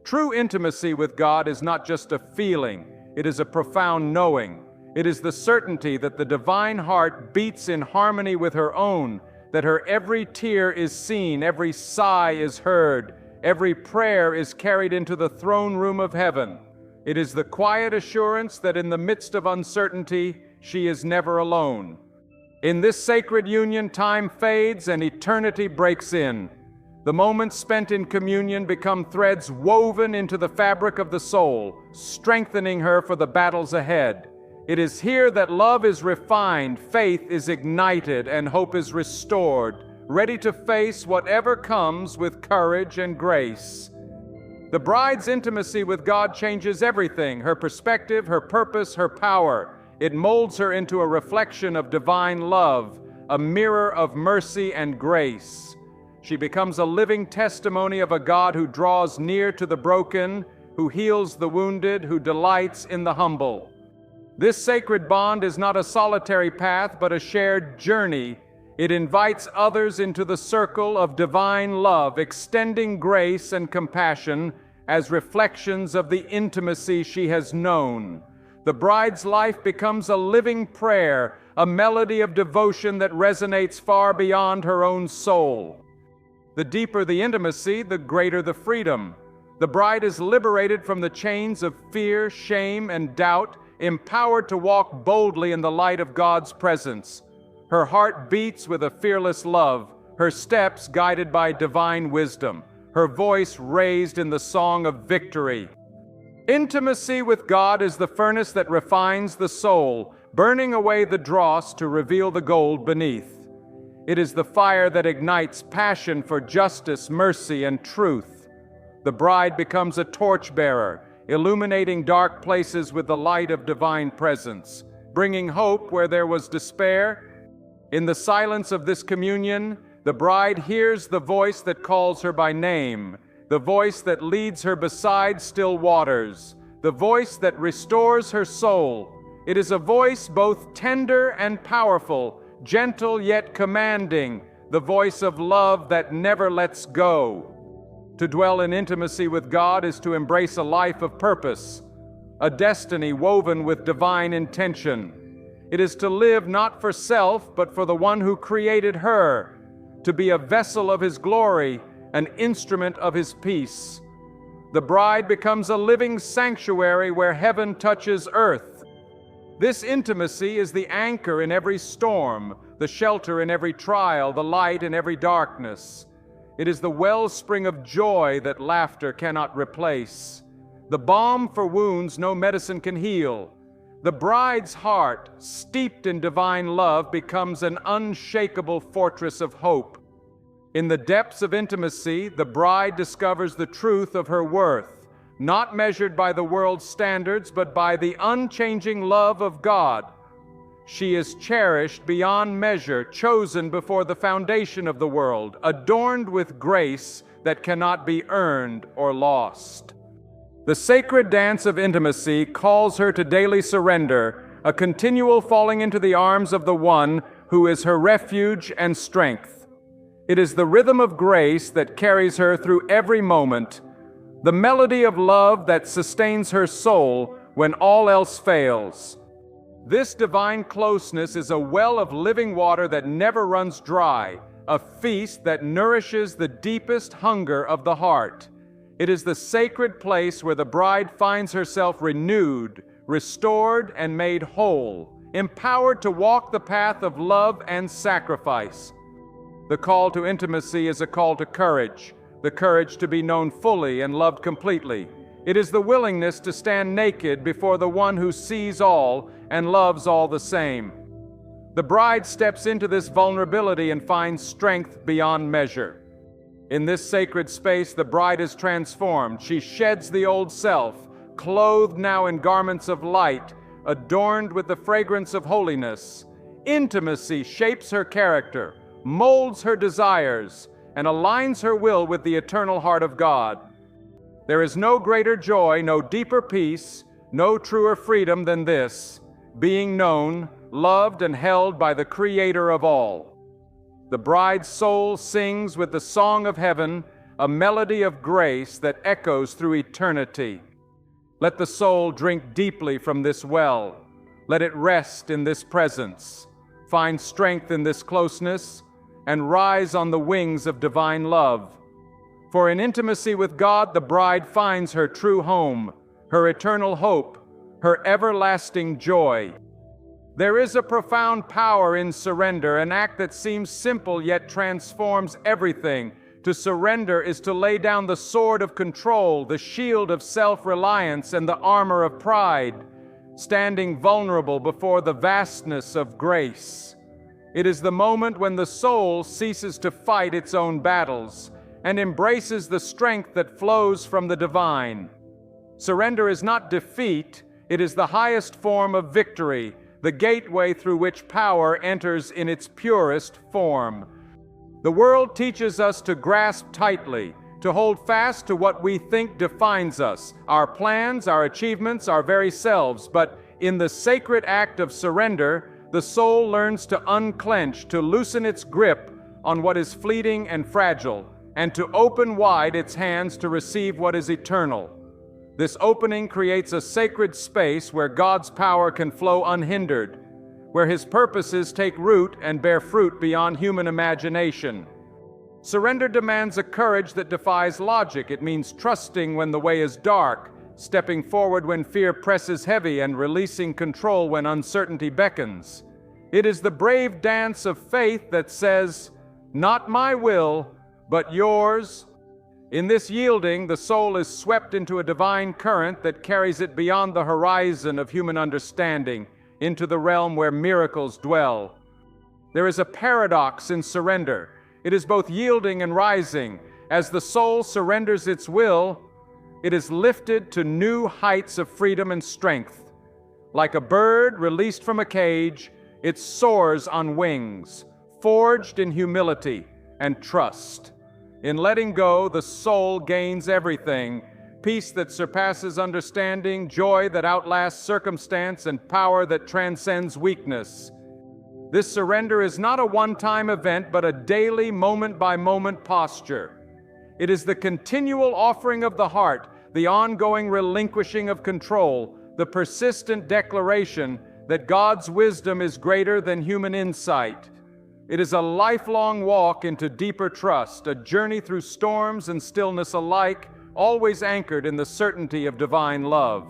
Speaker 1: True intimacy with God is not just a feeling, it is a profound knowing. It is the certainty that the divine heart beats in harmony with her own, that her every tear is seen, every sigh is heard, every prayer is carried into the throne room of heaven. It is the quiet assurance that in the midst of uncertainty, she is never alone. In this sacred union, time fades and eternity breaks in. The moments spent in communion become threads woven into the fabric of the soul, strengthening her for the battles ahead. It is here that love is refined, faith is ignited, and hope is restored, ready to face whatever comes with courage and grace. The bride's intimacy with God changes everything, her perspective, her purpose, her power. It molds her into a reflection of divine love, a mirror of mercy and grace. She becomes a living testimony of a God who draws near to the broken, who heals the wounded, who delights in the humble. This sacred bond is not a solitary path, but a shared journey. It invites others into the circle of divine love, extending grace and compassion as reflections of the intimacy she has known. The bride's life becomes a living prayer, a melody of devotion that resonates far beyond her own soul. The deeper the intimacy, the greater the freedom. The bride is liberated from the chains of fear, shame, and doubt, empowered to walk boldly in the light of God's presence. Her heart beats with a fearless love, her steps guided by divine wisdom, her voice raised in the song of victory. Intimacy with God is the furnace that refines the soul, burning away the dross to reveal the gold beneath. It is the fire that ignites passion for justice, mercy, and truth. The bride becomes a torchbearer, illuminating dark places with the light of divine presence, bringing hope where there was despair. In the silence of this communion, the bride hears the voice that calls her by name, the voice that leads her beside still waters, the voice that restores her soul. It is a voice both tender and powerful, gentle yet commanding, the voice of love that never lets go. To dwell in intimacy with God is to embrace a life of purpose, a destiny woven with divine intention. It is to live not for self, but for the one who created her, to be a vessel of His glory, an instrument of His peace. The bride becomes a living sanctuary where heaven touches earth. This intimacy is the anchor in every storm, the shelter in every trial, the light in every darkness. It is the wellspring of joy that laughter cannot replace, the balm for wounds no medicine can heal. The bride's heart, steeped in divine love, becomes an unshakable fortress of hope. In the depths of intimacy, the bride discovers the truth of her worth, not measured by the world's standards, but by the unchanging love of God. She is cherished beyond measure, chosen before the foundation of the world, adorned with grace that cannot be earned or lost. The sacred dance of intimacy calls her to daily surrender, a continual falling into the arms of the one who is her refuge and strength. It is the rhythm of grace that carries her through every moment, the melody of love that sustains her soul when all else fails. This divine closeness is a well of living water that never runs dry, a feast that nourishes the deepest hunger of the heart. It is the sacred place where the bride finds herself renewed, restored, and made whole, empowered to walk the path of love and sacrifice. The call to intimacy is a call to courage, the courage to be known fully and loved completely. It is the willingness to stand naked before the one who sees all and loves all the same. The bride steps into this vulnerability and finds strength beyond measure. In this sacred space, the bride is transformed. She sheds the old self, clothed now in garments of light, adorned with the fragrance of holiness. Intimacy shapes her character, molds her desires, and aligns her will with the eternal heart of God. There is no greater joy, no deeper peace, no truer freedom than this, being known, loved, and held by the Creator of all. The bride's soul sings with the song of heaven, a melody of grace that echoes through eternity. Let the soul drink deeply from this well. Let it rest in this presence, find strength in this closeness, and rise on the wings of divine love. For in intimacy with God, the bride finds her true home, her eternal hope, her everlasting joy. There is a profound power in surrender, an act that seems simple yet transforms everything. To surrender is to lay down the sword of control, the shield of self-reliance, and the armor of pride, standing vulnerable before the vastness of grace. It is the moment when the soul ceases to fight its own battles and embraces the strength that flows from the divine. Surrender is not defeat, it is the highest form of victory, the gateway through which power enters in its purest form. The world teaches us to grasp tightly, to hold fast to what we think defines us, our plans, our achievements, our very selves. But in the sacred act of surrender, the soul learns to unclench, to loosen its grip on what is fleeting and fragile, and to open wide its hands to receive what is eternal. This opening creates a sacred space where God's power can flow unhindered, where His purposes take root and bear fruit beyond human imagination. Surrender demands a courage that defies logic. It means trusting when the way is dark, stepping forward when fear presses heavy, and releasing control when uncertainty beckons. It is the brave dance of faith that says, "Not my will, but yours." In this yielding, the soul is swept into a divine current that carries it beyond the horizon of human understanding, into the realm where miracles dwell. There is a paradox in surrender. It is both yielding and rising. As the soul surrenders its will, it is lifted to new heights of freedom and strength. Like a bird released from a cage, it soars on wings, forged in humility and trust. In letting go, the soul gains everything: peace that surpasses understanding, joy that outlasts circumstance, and power that transcends weakness. This surrender is not a one-time event, but a daily, moment-by-moment posture. It is the continual offering of the heart, the ongoing relinquishing of control, the persistent declaration that God's wisdom is greater than human insight. It is a lifelong walk into deeper trust, a journey through storms and stillness alike, always anchored in the certainty of divine love.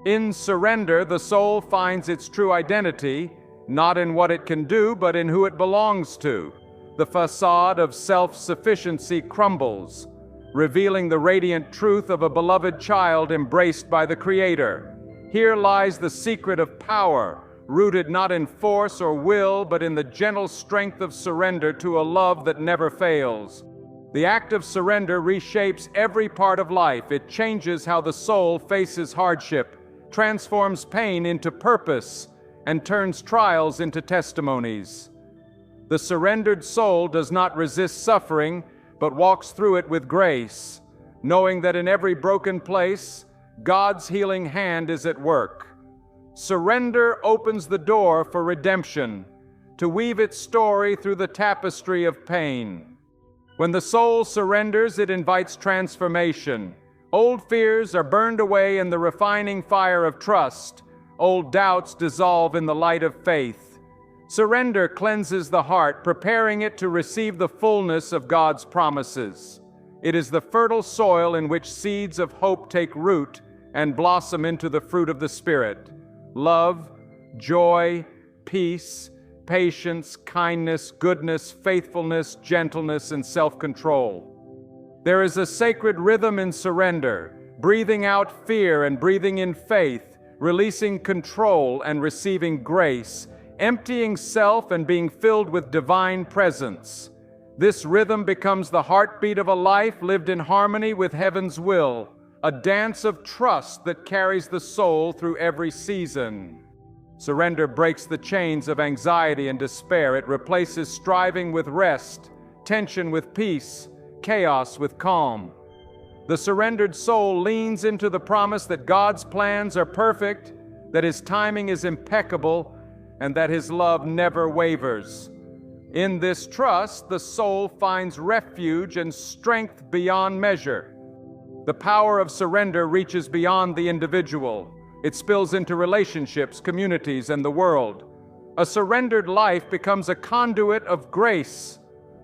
Speaker 1: In surrender, the soul finds its true identity, not in what it can do, but in who it belongs to. The facade of self-sufficiency crumbles, revealing the radiant truth of a beloved child embraced by the Creator. Here lies the secret of power, rooted not in force or will, but in the gentle strength of surrender to a love that never fails. The act of surrender reshapes every part of life. It changes how the soul faces hardship, transforms pain into purpose, and turns trials into testimonies. The surrendered soul does not resist suffering, but walks through it with grace, knowing that in every broken place, God's healing hand is at work. Surrender opens the door for redemption, to weave its story through the tapestry of pain. When the soul surrenders, it invites transformation. Old fears are burned away in the refining fire of trust. Old doubts dissolve in the light of faith. Surrender cleanses the heart, preparing it to receive the fullness of God's promises. It is the fertile soil in which seeds of hope take root and blossom into the fruit of the Spirit: love, joy, peace, patience, kindness, goodness, faithfulness, gentleness, and self-control. There is a sacred rhythm in surrender, breathing out fear and breathing in faith, releasing control and receiving grace, emptying self and being filled with divine presence. This rhythm becomes the heartbeat of a life lived in harmony with heaven's will, a dance of trust that carries the soul through every season. Surrender breaks the chains of anxiety and despair. It replaces striving with rest, tension with peace, chaos with calm. The surrendered soul leans into the promise that God's plans are perfect, that His timing is impeccable, and that His love never wavers. In this trust, the soul finds refuge and strength beyond measure. The power of surrender reaches beyond the individual. It spills into relationships, communities, and the world. A surrendered life becomes a conduit of grace,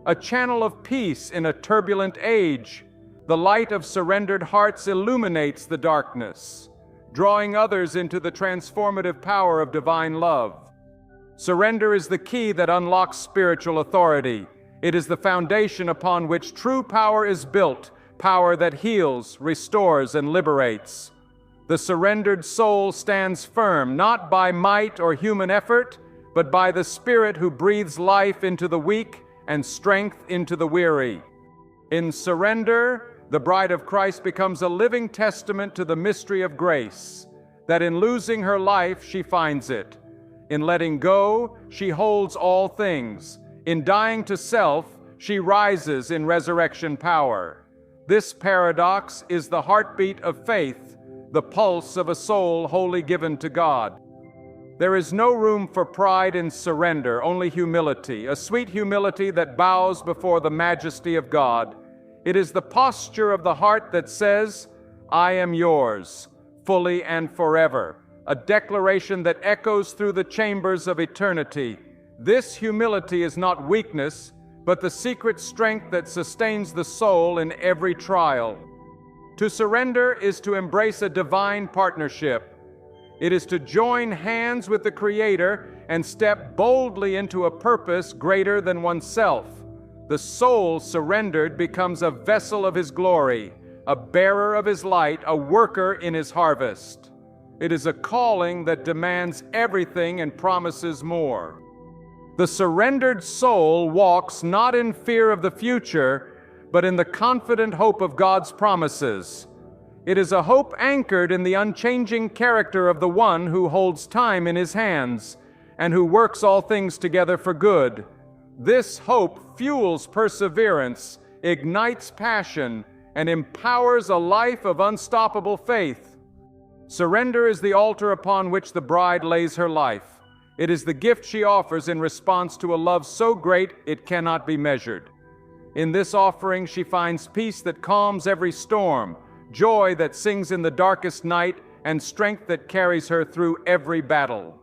Speaker 1: a channel of peace in a turbulent age. The light of surrendered hearts illuminates the darkness, drawing others into the transformative power of divine love. Surrender is the key that unlocks spiritual authority. It is the foundation upon which true power is built, power that heals, restores, and liberates. The surrendered soul stands firm, not by might or human effort, but by the Spirit who breathes life into the weak and strength into the weary. In surrender, the bride of Christ becomes a living testament to the mystery of grace, that in losing her life, she finds it. In letting go, she holds all things. In dying to self, she rises in resurrection power. This paradox is the heartbeat of faith, the pulse of a soul wholly given to God. There is no room for pride in surrender, only humility, a sweet humility that bows before the majesty of God. It is the posture of the heart that says, "I am yours, fully and forever," a declaration that echoes through the chambers of eternity. This humility is not weakness, but the secret strength that sustains the soul in every trial. To surrender is to embrace a divine partnership. It is to join hands with the Creator and step boldly into a purpose greater than oneself. The soul surrendered becomes a vessel of His glory, a bearer of His light, a worker in His harvest. It is a calling that demands everything and promises more. The surrendered soul walks not in fear of the future, but in the confident hope of God's promises. It is a hope anchored in the unchanging character of the one who holds time in His hands and who works all things together for good. This hope fuels perseverance, ignites passion, and empowers a life of unstoppable faith. Surrender is the altar upon which the bride lays her life. It is the gift she offers in response to a love so great it cannot be measured. In this offering, she finds peace that calms every storm, joy that sings in the darkest night, and strength that carries her through every battle.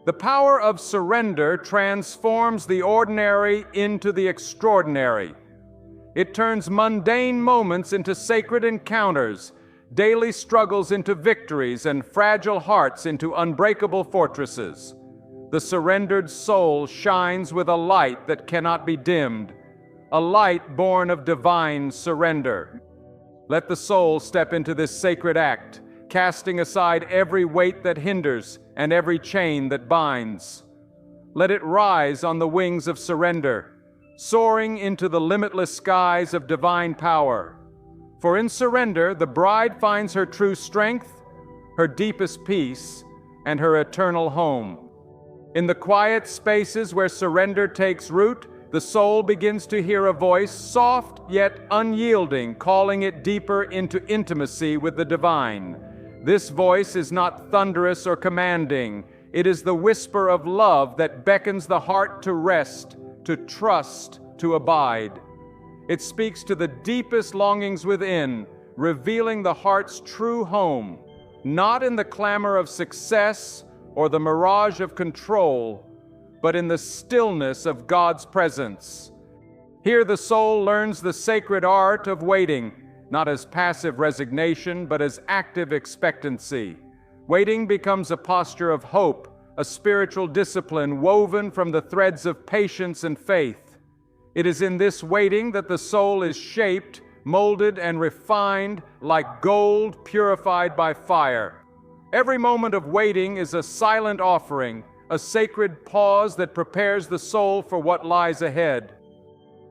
Speaker 1: The power of surrender transforms the ordinary into the extraordinary. It turns mundane moments into sacred encounters, daily struggles into victories, and fragile hearts into unbreakable fortresses. The surrendered soul shines with a light that cannot be dimmed, a light born of divine surrender. Let the soul step into this sacred act, casting aside every weight that hinders and every chain that binds. Let it rise on the wings of surrender, soaring into the limitless skies of divine power. For in surrender, the bride finds her true strength, her deepest peace, and her eternal home. In the quiet spaces where surrender takes root, the soul begins to hear a voice, soft yet unyielding, calling it deeper into intimacy with the divine. This voice is not thunderous or commanding. It is the whisper of love that beckons the heart to rest, to trust, to abide. It speaks to the deepest longings within, revealing the heart's true home, not in the clamor of success or the mirage of control, but in the stillness of God's presence. Here the soul learns the sacred art of waiting, not as passive resignation, but as active expectancy. Waiting becomes a posture of hope, a spiritual discipline woven from the threads of patience and faith. It is in this waiting that the soul is shaped, molded, and refined like gold purified by fire. Every moment of waiting is a silent offering, a sacred pause that prepares the soul for what lies ahead.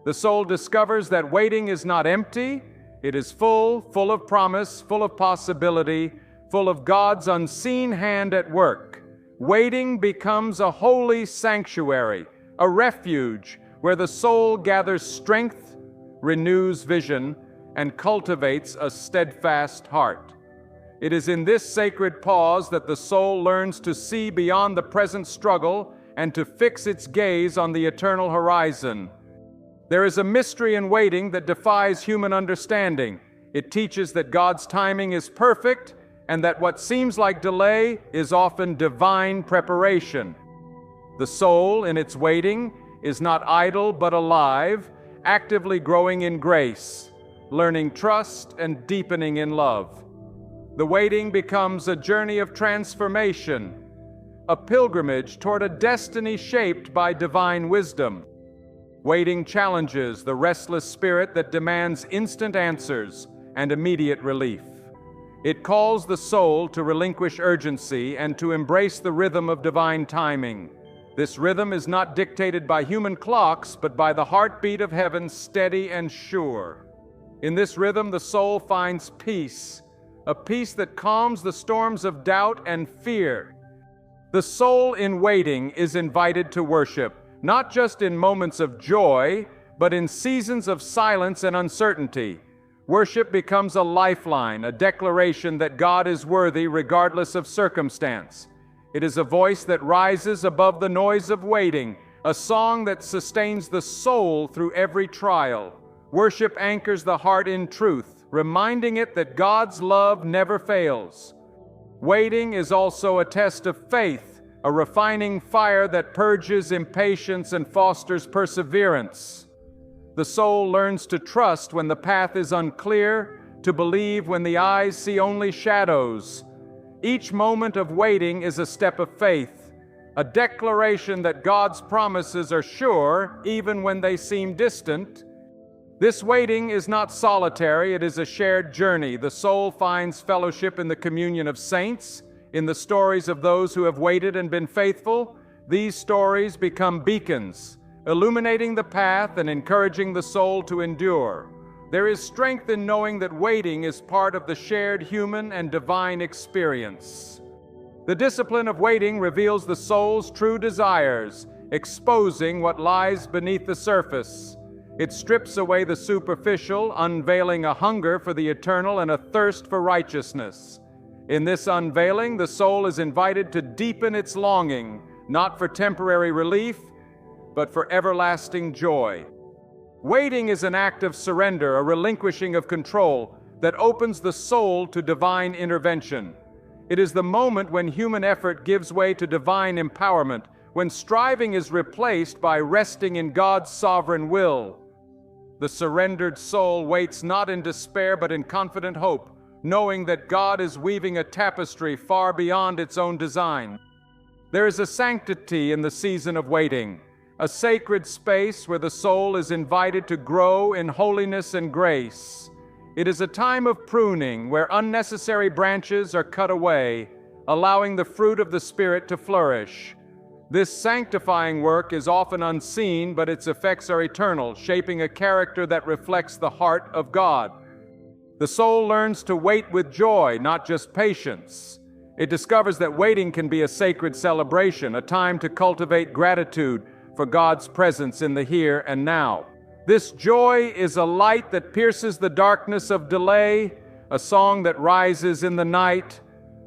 Speaker 1: The soul discovers that waiting is not empty. It is full of promise, full of possibility, full of God's unseen hand at work. Waiting becomes a holy sanctuary, a refuge where the soul gathers strength, renews vision, and cultivates a steadfast heart. It is in this sacred pause that the soul learns to see beyond the present struggle and to fix its gaze on the eternal horizon. There is a mystery in waiting that defies human understanding. It teaches that God's timing is perfect and that what seems like delay is often divine preparation. The soul, in its waiting, is not idle but alive, actively growing in grace, learning trust and deepening in love. The waiting becomes a journey of transformation, a pilgrimage toward a destiny shaped by divine wisdom. Waiting challenges the restless spirit that demands instant answers and immediate relief. It calls the soul to relinquish urgency and to embrace the rhythm of divine timing. This rhythm is not dictated by human clocks, but by the heartbeat of heaven, steady and sure. In this rhythm, the soul finds peace, a peace that calms the storms of doubt and fear. The soul in waiting is invited to worship, not just in moments of joy, but in seasons of silence and uncertainty. Worship becomes a lifeline, a declaration that God is worthy regardless of circumstance. It is a voice that rises above the noise of waiting, a song that sustains the soul through every trial. Worship anchors the heart in truth, reminding it that God's love never fails. Waiting is also a test of faith, a refining fire that purges impatience and fosters perseverance. The soul learns to trust when the path is unclear, to believe when the eyes see only shadows. Each moment of waiting is a step of faith, a declaration that God's promises are sure even when they seem distant. This waiting is not solitary, it is a shared journey. The soul finds fellowship in the communion of saints, in the stories of those who have waited and been faithful. These stories become beacons, illuminating the path and encouraging the soul to endure. There is strength in knowing that waiting is part of the shared human and divine experience. The discipline of waiting reveals the soul's true desires, exposing what lies beneath the surface. It strips away the superficial, unveiling a hunger for the eternal and a thirst for righteousness. In this unveiling, the soul is invited to deepen its longing, not for temporary relief, but for everlasting joy. Waiting is an act of surrender, a relinquishing of control that opens the soul to divine intervention. It is the moment when human effort gives way to divine empowerment, when striving is replaced by resting in God's sovereign will. The surrendered soul waits not in despair but in confident hope, knowing that God is weaving a tapestry far beyond its own design. There is a sanctity in the season of waiting, a sacred space where the soul is invited to grow in holiness and grace. It is a time of pruning where unnecessary branches are cut away, allowing the fruit of the Spirit to flourish. This sanctifying work is often unseen, but its effects are eternal, shaping a character that reflects the heart of God. The soul learns to wait with joy, not just patience. It discovers that waiting can be a sacred celebration, a time to cultivate gratitude for God's presence in the here and now. This joy is a light that pierces the darkness of delay, a song that rises in the night,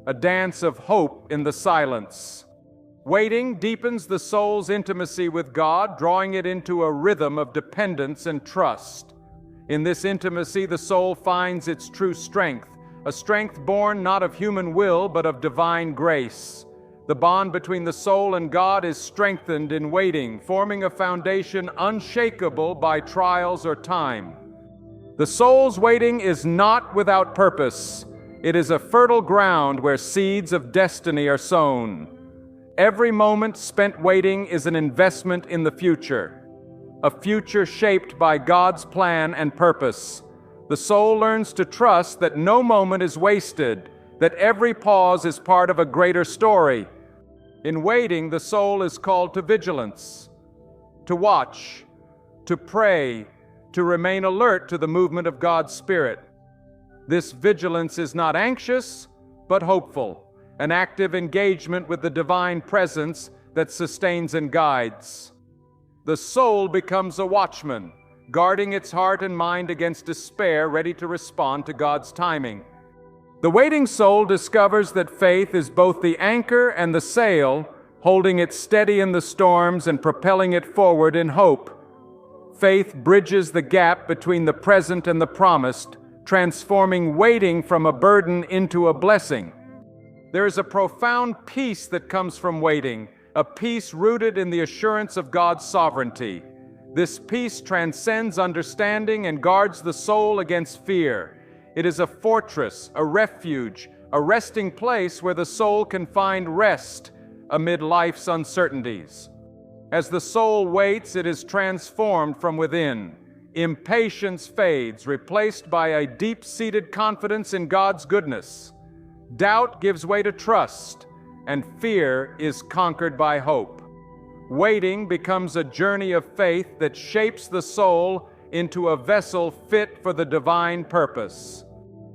Speaker 1: a dance of hope in the silence. Waiting deepens the soul's intimacy with God, drawing it into a rhythm of dependence and trust. In this intimacy, the soul finds its true strength, a strength born not of human will, but of divine grace. The bond between the soul and God is strengthened in waiting, forming a foundation unshakable by trials or time. The soul's waiting is not without purpose. It is a fertile ground where seeds of destiny are sown. Every moment spent waiting is an investment in the future, a future shaped by God's plan and purpose. The soul learns to trust that no moment is wasted, that every pause is part of a greater story. In waiting, the soul is called to vigilance, to watch, to pray, to remain alert to the movement of God's Spirit. This vigilance is not anxious, but hopeful, an active engagement with the divine presence that sustains and guides. The soul becomes a watchman, guarding its heart and mind against despair, ready to respond to God's timing. The waiting soul discovers that faith is both the anchor and the sail, holding it steady in the storms and propelling it forward in hope. Faith bridges the gap between the present and the promised, transforming waiting from a burden into a blessing. There is a profound peace that comes from waiting, a peace rooted in the assurance of God's sovereignty. This peace transcends understanding and guards the soul against fear. It is a fortress, a refuge, a resting place where the soul can find rest amid life's uncertainties. As the soul waits, it is transformed from within. Impatience fades, replaced by a deep-seated confidence in God's goodness. Doubt gives way to trust, and fear is conquered by hope. Waiting becomes a journey of faith that shapes the soul into a vessel fit for the divine purpose.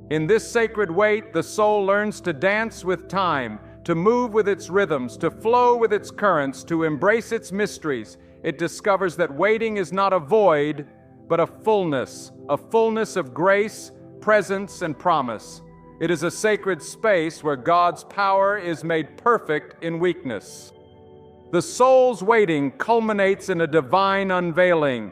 Speaker 1: In this sacred wait, the soul learns to dance with time, to move with its rhythms, to flow with its currents, to embrace its mysteries. It discovers that waiting is not a void, but a fullness of grace, presence, and promise. It is a sacred space where God's power is made perfect in weakness. The soul's waiting culminates in a divine unveiling,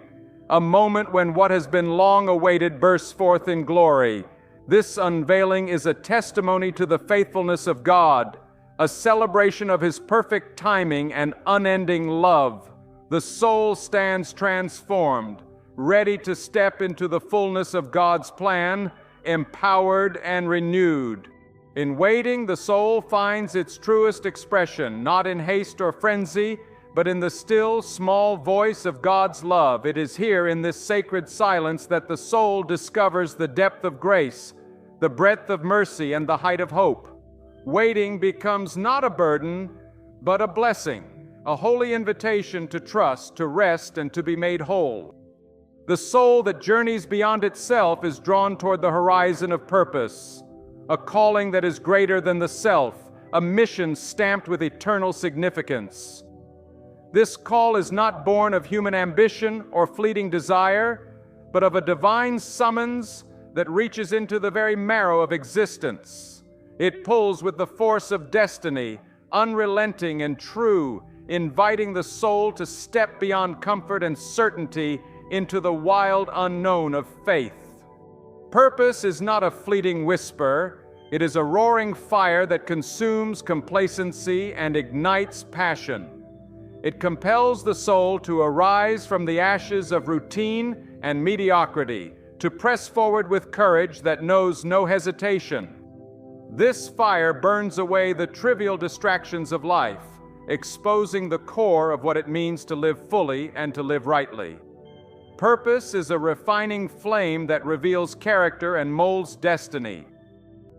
Speaker 1: a moment when what has been long awaited bursts forth in glory. This unveiling is a testimony to the faithfulness of God, a celebration of His perfect timing and unending love. The soul stands transformed, ready to step into the fullness of God's plan, empowered and renewed. In waiting, the soul finds its truest expression, not in haste or frenzy, but in the still, small voice of God's love. It is here in this sacred silence that the soul discovers the depth of grace, the breadth of mercy, and the height of hope. Waiting becomes not a burden, but a blessing, a holy invitation to trust, to rest, and to be made whole. The soul that journeys beyond itself is drawn toward the horizon of purpose, a calling that is greater than the self, a mission stamped with eternal significance. This call is not born of human ambition or fleeting desire, but of a divine summons that reaches into the very marrow of existence. It pulls with the force of destiny, unrelenting and true, inviting the soul to step beyond comfort and certainty into the wild unknown of faith. Purpose is not a fleeting whisper, it is a roaring fire that consumes complacency and ignites passion. It compels the soul to arise from the ashes of routine and mediocrity, to press forward with courage that knows no hesitation. This fire burns away the trivial distractions of life, exposing the core of what it means to live fully and to live rightly. Purpose is a refining flame that reveals character and molds destiny.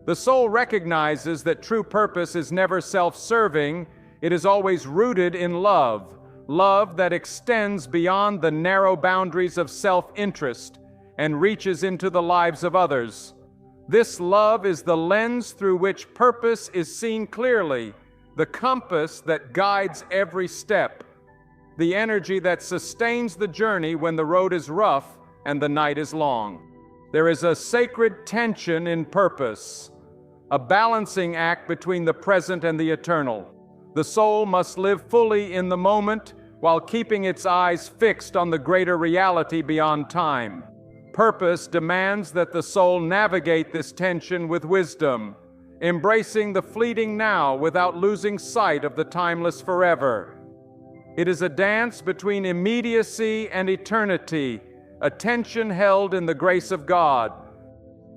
Speaker 1: The soul recognizes that true purpose is never self-serving. It is always rooted in love, love that extends beyond the narrow boundaries of self-interest and reaches into the lives of others. This love is the lens through which purpose is seen clearly, the compass that guides every step, the energy that sustains the journey when the road is rough and the night is long. There is a sacred tension in purpose, a balancing act between the present and the eternal. The soul must live fully in the moment while keeping its eyes fixed on the greater reality beyond time. Purpose demands that the soul navigate this tension with wisdom, embracing the fleeting now without losing sight of the timeless forever. It is a dance between immediacy and eternity, a tension held in the grace of God.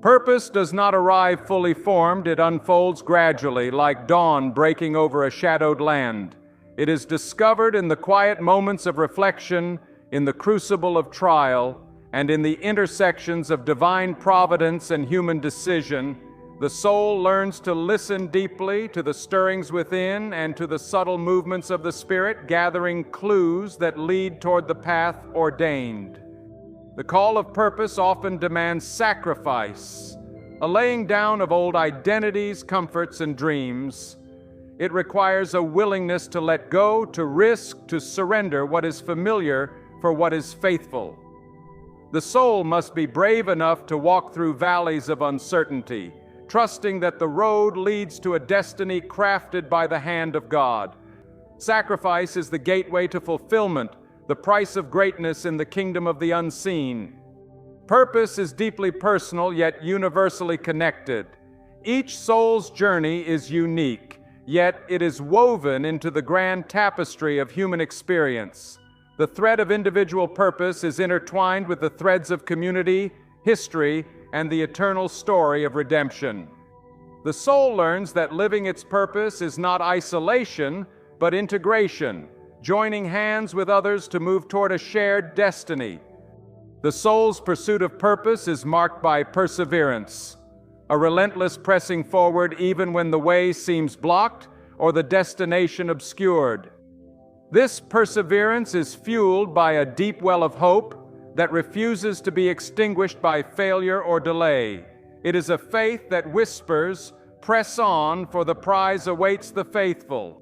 Speaker 1: Purpose does not arrive fully formed, it unfolds gradually, like dawn breaking over a shadowed land. It is discovered in the quiet moments of reflection, in the crucible of trial, and in the intersections of divine providence and human decision. The soul learns to listen deeply to the stirrings within and to the subtle movements of the Spirit, gathering clues that lead toward the path ordained. The call of purpose often demands sacrifice, a laying down of old identities, comforts, and dreams. It requires a willingness to let go, to risk, to surrender what is familiar for what is faithful. The soul must be brave enough to walk through valleys of uncertainty, trusting that the road leads to a destiny crafted by the hand of God. Sacrifice is the gateway to fulfillment, the price of greatness in the kingdom of the unseen. Purpose is deeply personal, yet universally connected. Each soul's journey is unique, yet it is woven into the grand tapestry of human experience. The thread of individual purpose is intertwined with the threads of community, history, and the eternal story of redemption. The soul learns that living its purpose is not isolation, but integration, joining hands with others to move toward a shared destiny. The soul's pursuit of purpose is marked by perseverance, a relentless pressing forward even when the way seems blocked or the destination obscured. This perseverance is fueled by a deep well of hope that refuses to be extinguished by failure or delay. It is a faith that whispers, "Press on, for the prize awaits the faithful."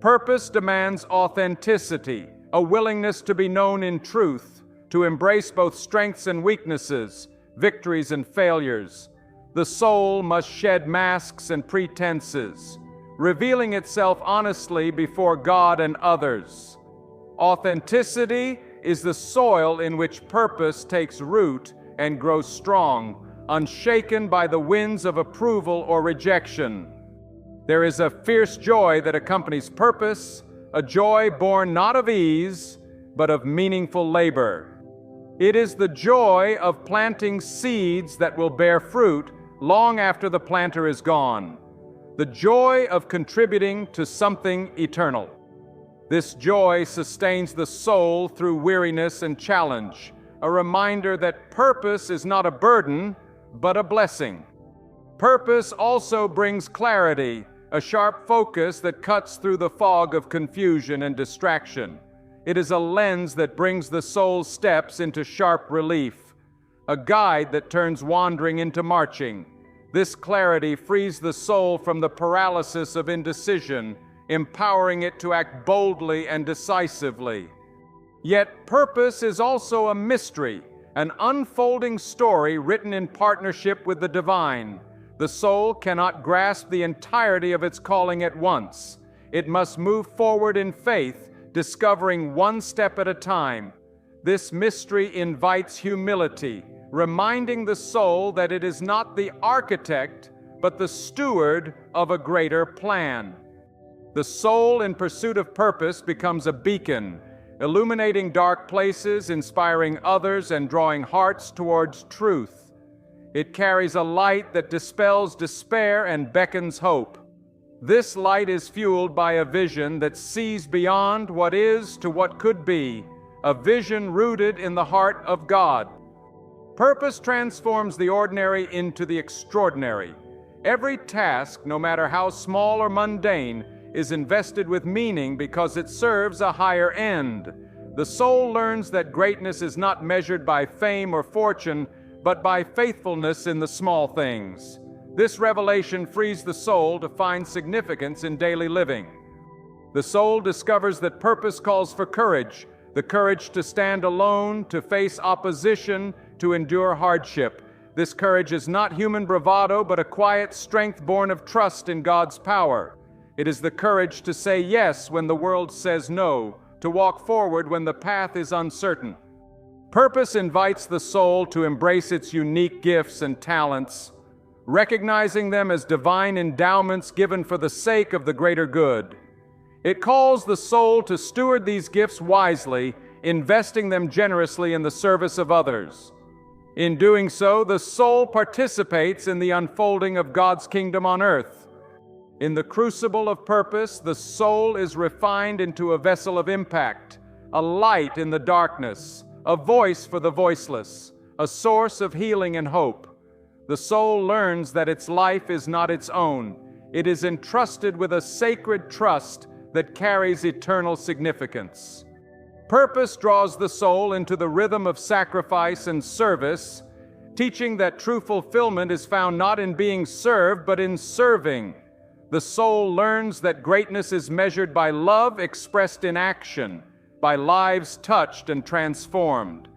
Speaker 1: Purpose demands authenticity, a willingness to be known in truth, to embrace both strengths and weaknesses, victories and failures. The soul must shed masks and pretenses, revealing itself honestly before God and others. Authenticity is the soil in which purpose takes root and grows strong, unshaken by the winds of approval or rejection. There is a fierce joy that accompanies purpose, a joy born not of ease, but of meaningful labor. It is the joy of planting seeds that will bear fruit long after the planter is gone, the joy of contributing to something eternal. This joy sustains the soul through weariness and challenge, a reminder that purpose is not a burden, but a blessing. Purpose also brings clarity, a sharp focus that cuts through the fog of confusion and distraction. It is a lens that brings the soul's steps into sharp relief, a guide that turns wandering into marching. This clarity frees the soul from the paralysis of indecision, empowering it to act boldly and decisively. Yet purpose is also a mystery, an unfolding story written in partnership with the divine. The soul cannot grasp the entirety of its calling at once. it must move forward in faith, discovering one step at a time. This mystery invites humility, reminding the soul that it is not the architect, but the steward of a greater plan. The soul in pursuit of purpose becomes a beacon, illuminating dark places, inspiring others, and drawing hearts towards truth. It carries a light that dispels despair and beckons hope. This light is fueled by a vision that sees beyond what is to what could be, a vision rooted in the heart of God. Purpose transforms the ordinary into the extraordinary. Every task, no matter how small or mundane, is invested with meaning because it serves a higher end. The soul learns that greatness is not measured by fame or fortune, but by faithfulness in the small things. This revelation frees the soul to find significance in daily living. The soul discovers that purpose calls for courage, the courage to stand alone, to face opposition, to endure hardship. This courage is not human bravado, but a quiet strength born of trust in God's power. It is the courage to say yes when the world says no, to walk forward when the path is uncertain. Purpose invites the soul to embrace its unique gifts and talents, recognizing them as divine endowments given for the sake of the greater good. It calls the soul to steward these gifts wisely, investing them generously in the service of others. In doing so, the soul participates in the unfolding of God's kingdom on earth. In the crucible of purpose, the soul is refined into a vessel of impact, a light in the darkness, a voice for the voiceless, a source of healing and hope. The soul learns that its life is not its own. It is entrusted with a sacred trust that carries eternal significance. Purpose draws the soul into the rhythm of sacrifice and service, teaching that true fulfillment is found not in being served, but in serving. The soul learns that greatness is measured by love expressed in action, by lives touched and transformed.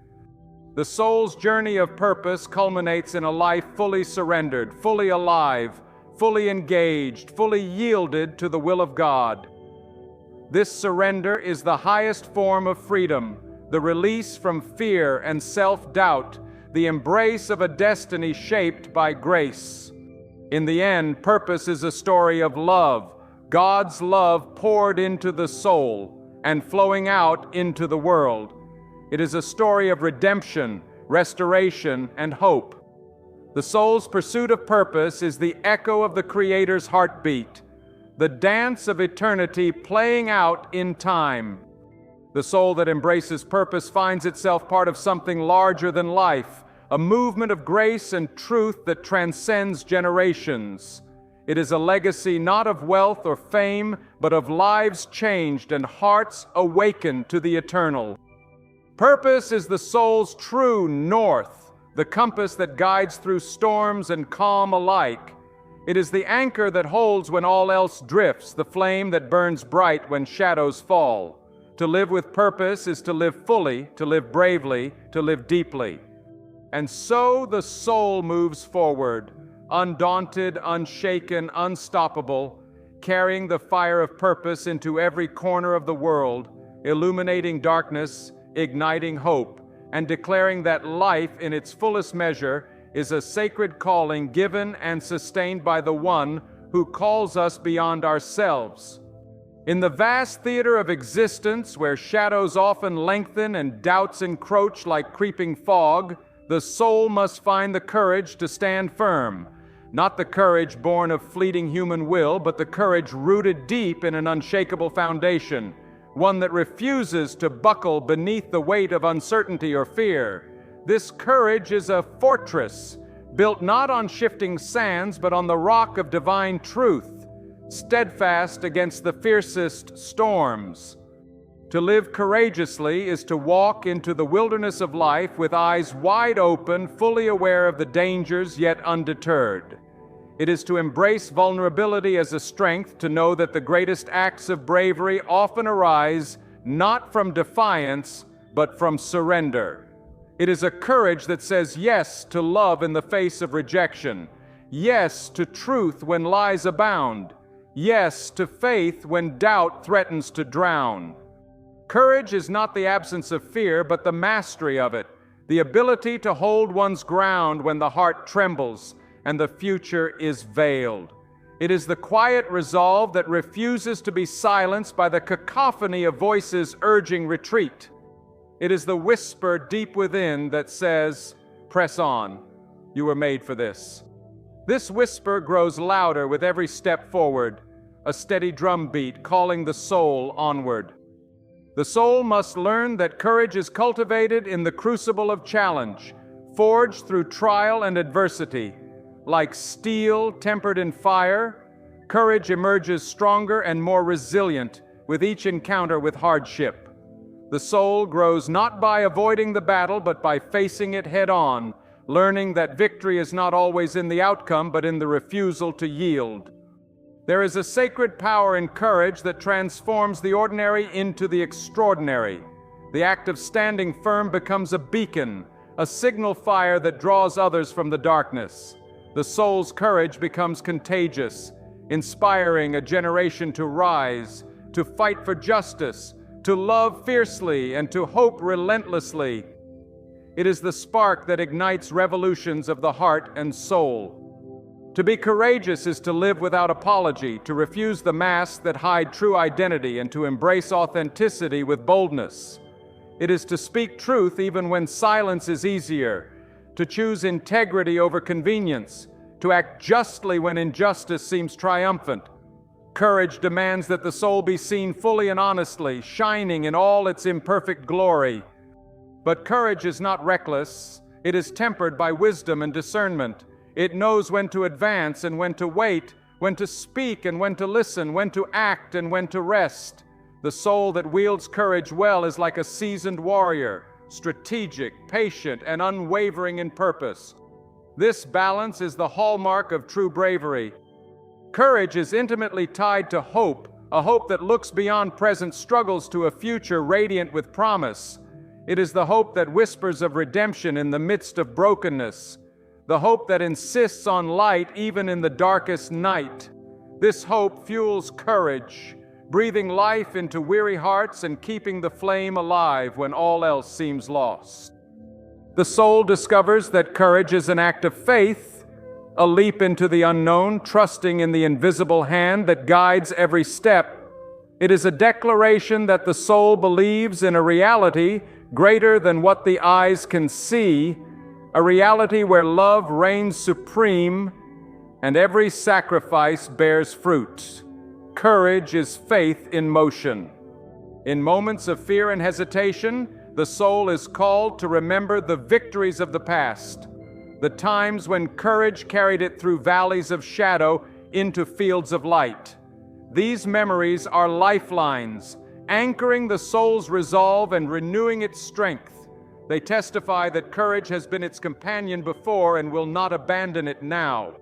Speaker 1: The soul's journey of purpose culminates in a life fully surrendered, fully alive, fully engaged, fully yielded to the will of God. This surrender is the highest form of freedom, the release from fear and self-doubt, the embrace of a destiny shaped by grace. In the end, purpose is a story of love, God's love poured into the soul and flowing out into the world. It is a story of redemption, restoration, and hope. The soul's pursuit of purpose is the echo of the Creator's heartbeat, the dance of eternity playing out in time. The soul that embraces purpose finds itself part of something larger than life, a movement of grace and truth that transcends generations. It is a legacy not of wealth or fame, but of lives changed and hearts awakened to the eternal. Purpose is the soul's true north, the compass that guides through storms and calm alike. It is the anchor that holds when all else drifts, the flame that burns bright when shadows fall. To live with purpose is to live fully, to live bravely, to live deeply. And so the soul moves forward, undaunted, unshaken, unstoppable, carrying the fire of purpose into every corner of the world, illuminating darkness, igniting hope, and declaring that life in its fullest measure is a sacred calling given and sustained by the one who calls us beyond ourselves. In the vast theater of existence, where shadows often lengthen and doubts encroach like creeping fog, the soul must find the courage to stand firm. Not the courage born of fleeting human will, but the courage rooted deep in an unshakable foundation, one that refuses to buckle beneath the weight of uncertainty or fear. This courage is a fortress, built not on shifting sands, but on the rock of divine truth, steadfast against the fiercest storms. To live courageously is to walk into the wilderness of life with eyes wide open, fully aware of the dangers, yet undeterred. It is to embrace vulnerability as a strength, to know that the greatest acts of bravery often arise not from defiance, but from surrender. It is a courage that says yes to love in the face of rejection, yes to truth when lies abound, Yes to faith when doubt threatens to drown. Courage is not the absence of fear, but the mastery of it, the ability to hold one's ground when the heart trembles and the future is veiled. It is the quiet resolve that refuses to be silenced by the cacophony of voices urging retreat. It is the whisper deep within that says, "Press on. You were made for this." This whisper grows louder with every step forward, a steady drumbeat calling the soul onward. The soul must learn that courage is cultivated in the crucible of challenge, forged through trial and adversity. Like steel tempered in fire, courage emerges stronger and more resilient with each encounter with hardship. The soul grows not by avoiding the battle, but by facing it head-on, learning that victory is not always in the outcome, but in the refusal to yield. There is a sacred power in courage that transforms the ordinary into the extraordinary. The act of standing firm becomes a beacon, a signal fire that draws others from the darkness. The soul's courage becomes contagious, inspiring a generation to rise, to fight for justice, to love fiercely, and to hope relentlessly. It is the spark that ignites revolutions of the heart and soul. To be courageous is to live without apology, to refuse the masks that hide true identity, and to embrace authenticity with boldness. It is to speak truth even when silence is easier, to choose integrity over convenience, to act justly when injustice seems triumphant. Courage demands that the soul be seen fully and honestly, shining in all its imperfect glory. But courage is not reckless. It is tempered by wisdom and discernment. It knows when to advance and when to wait, when to speak and when to listen, when to act and when to rest. The soul that wields courage well is like a seasoned warrior, strategic, patient, and unwavering in purpose. This balance is the hallmark of true bravery. Courage is intimately tied to hope, a hope that looks beyond present struggles to a future radiant with promise. It is the hope that whispers of redemption in the midst of brokenness, the hope that insists on light even in the darkest night. This hope fuels courage, breathing life into weary hearts and keeping the flame alive when all else seems lost. The soul discovers that courage is an act of faith, a leap into the unknown, trusting in the invisible hand that guides every step. It is a declaration that the soul believes in a reality greater than what the eyes can see, a reality where love reigns supreme and every sacrifice bears fruit. Courage is faith in motion. In moments of fear and hesitation, the soul is called to remember the victories of the past, the times when courage carried it through valleys of shadow into fields of light. These memories are lifelines, anchoring the soul's resolve and renewing its strength. They testify that courage has been its companion before and will not abandon it now.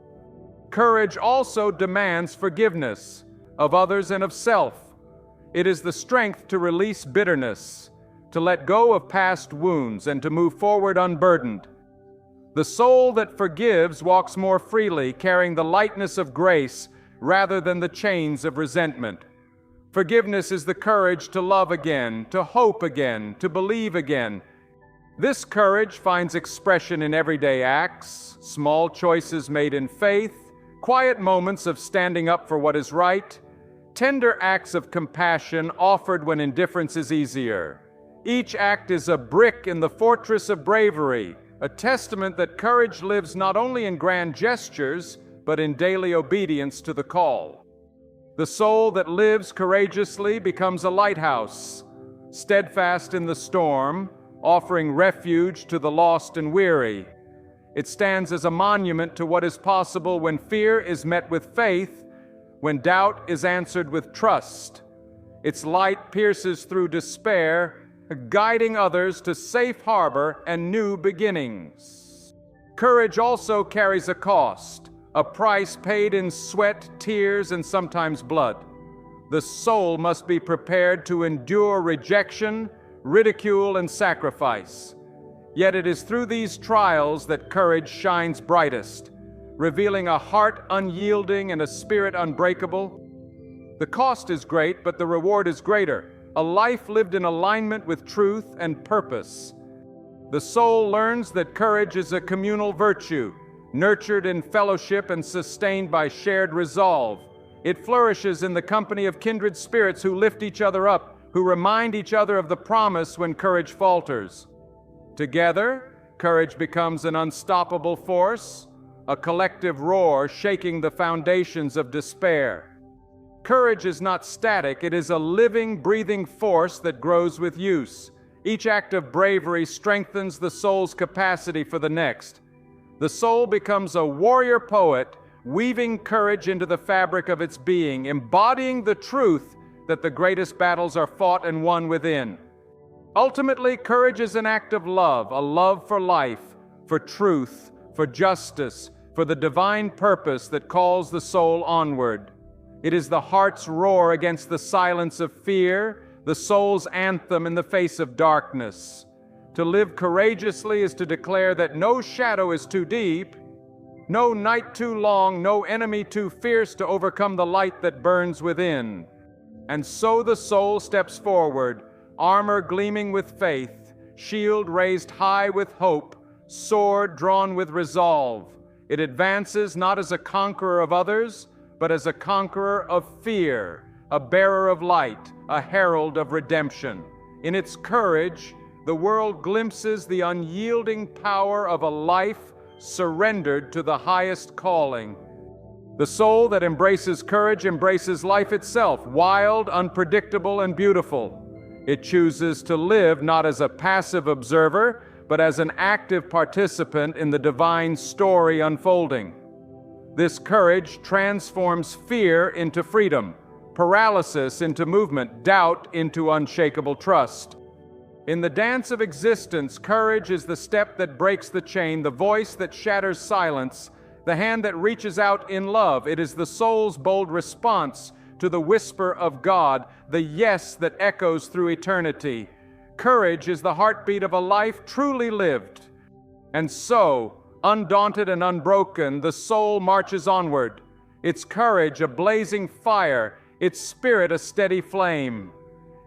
Speaker 1: Courage also demands forgiveness of others and of self. It is the strength to release bitterness, to let go of past wounds, and to move forward unburdened. The soul that forgives walks more freely, carrying the lightness of grace rather than the chains of resentment. Forgiveness is the courage to love again, to hope again, to believe again. This courage finds expression in everyday acts, small choices made in faith, quiet moments of standing up for what is right, tender acts of compassion offered when indifference is easier. Each act is a brick in the fortress of bravery, a testament that courage lives not only in grand gestures, but in daily obedience to the call. The soul that lives courageously becomes a lighthouse, steadfast in the storm, offering refuge to the lost and weary. It stands as a monument to what is possible when fear is met with faith, when doubt is answered with trust. Its light pierces through despair, guiding others to safe harbor and new beginnings. Courage also carries a cost, a price paid in sweat, tears, and sometimes blood. The soul must be prepared to endure rejection, ridicule, and sacrifice. Yet it is through these trials that courage shines brightest, revealing a heart unyielding and a spirit unbreakable. The cost is great, but the reward is greater. A life lived in alignment with truth and purpose. The soul learns that courage is a communal virtue, nurtured in fellowship and sustained by shared resolve. It flourishes in the company of kindred spirits who lift each other up, who remind each other of the promise when courage falters. Together, courage becomes an unstoppable force, a collective roar shaking the foundations of despair. Courage is not static, it is a living, breathing force that grows with use. Each act of bravery strengthens the soul's capacity for the next. The soul becomes a warrior poet, weaving courage into the fabric of its being, embodying the truth that the greatest battles are fought and won within. Ultimately, courage is an act of love, a love for life, for truth, for justice, for the divine purpose that calls the soul onward. It is the heart's roar against the silence of fear, the soul's anthem in the face of darkness. To live courageously is to declare that no shadow is too deep, no night too long, no enemy too fierce to overcome the light that burns within. And so the soul steps forward, armor gleaming with faith, shield raised high with hope, sword drawn with resolve. It advances not as a conqueror of others, but as a conqueror of fear, a bearer of light, a herald of redemption. In its courage, the world glimpses the unyielding power of a life surrendered to the highest calling. The soul that embraces courage embraces life itself, wild, unpredictable, and beautiful. It chooses to live not as a passive observer, but as an active participant in the divine story unfolding. This courage transforms fear into freedom, paralysis into movement, doubt into unshakable trust. In the dance of existence, courage is the step that breaks the chain, the voice that shatters silence, the hand that reaches out in love. It is the soul's bold response to the whisper of God, the yes that echoes through eternity. Courage is the heartbeat of a life truly lived. And so, undaunted and unbroken, the soul marches onward, its courage a blazing fire, its spirit a steady flame.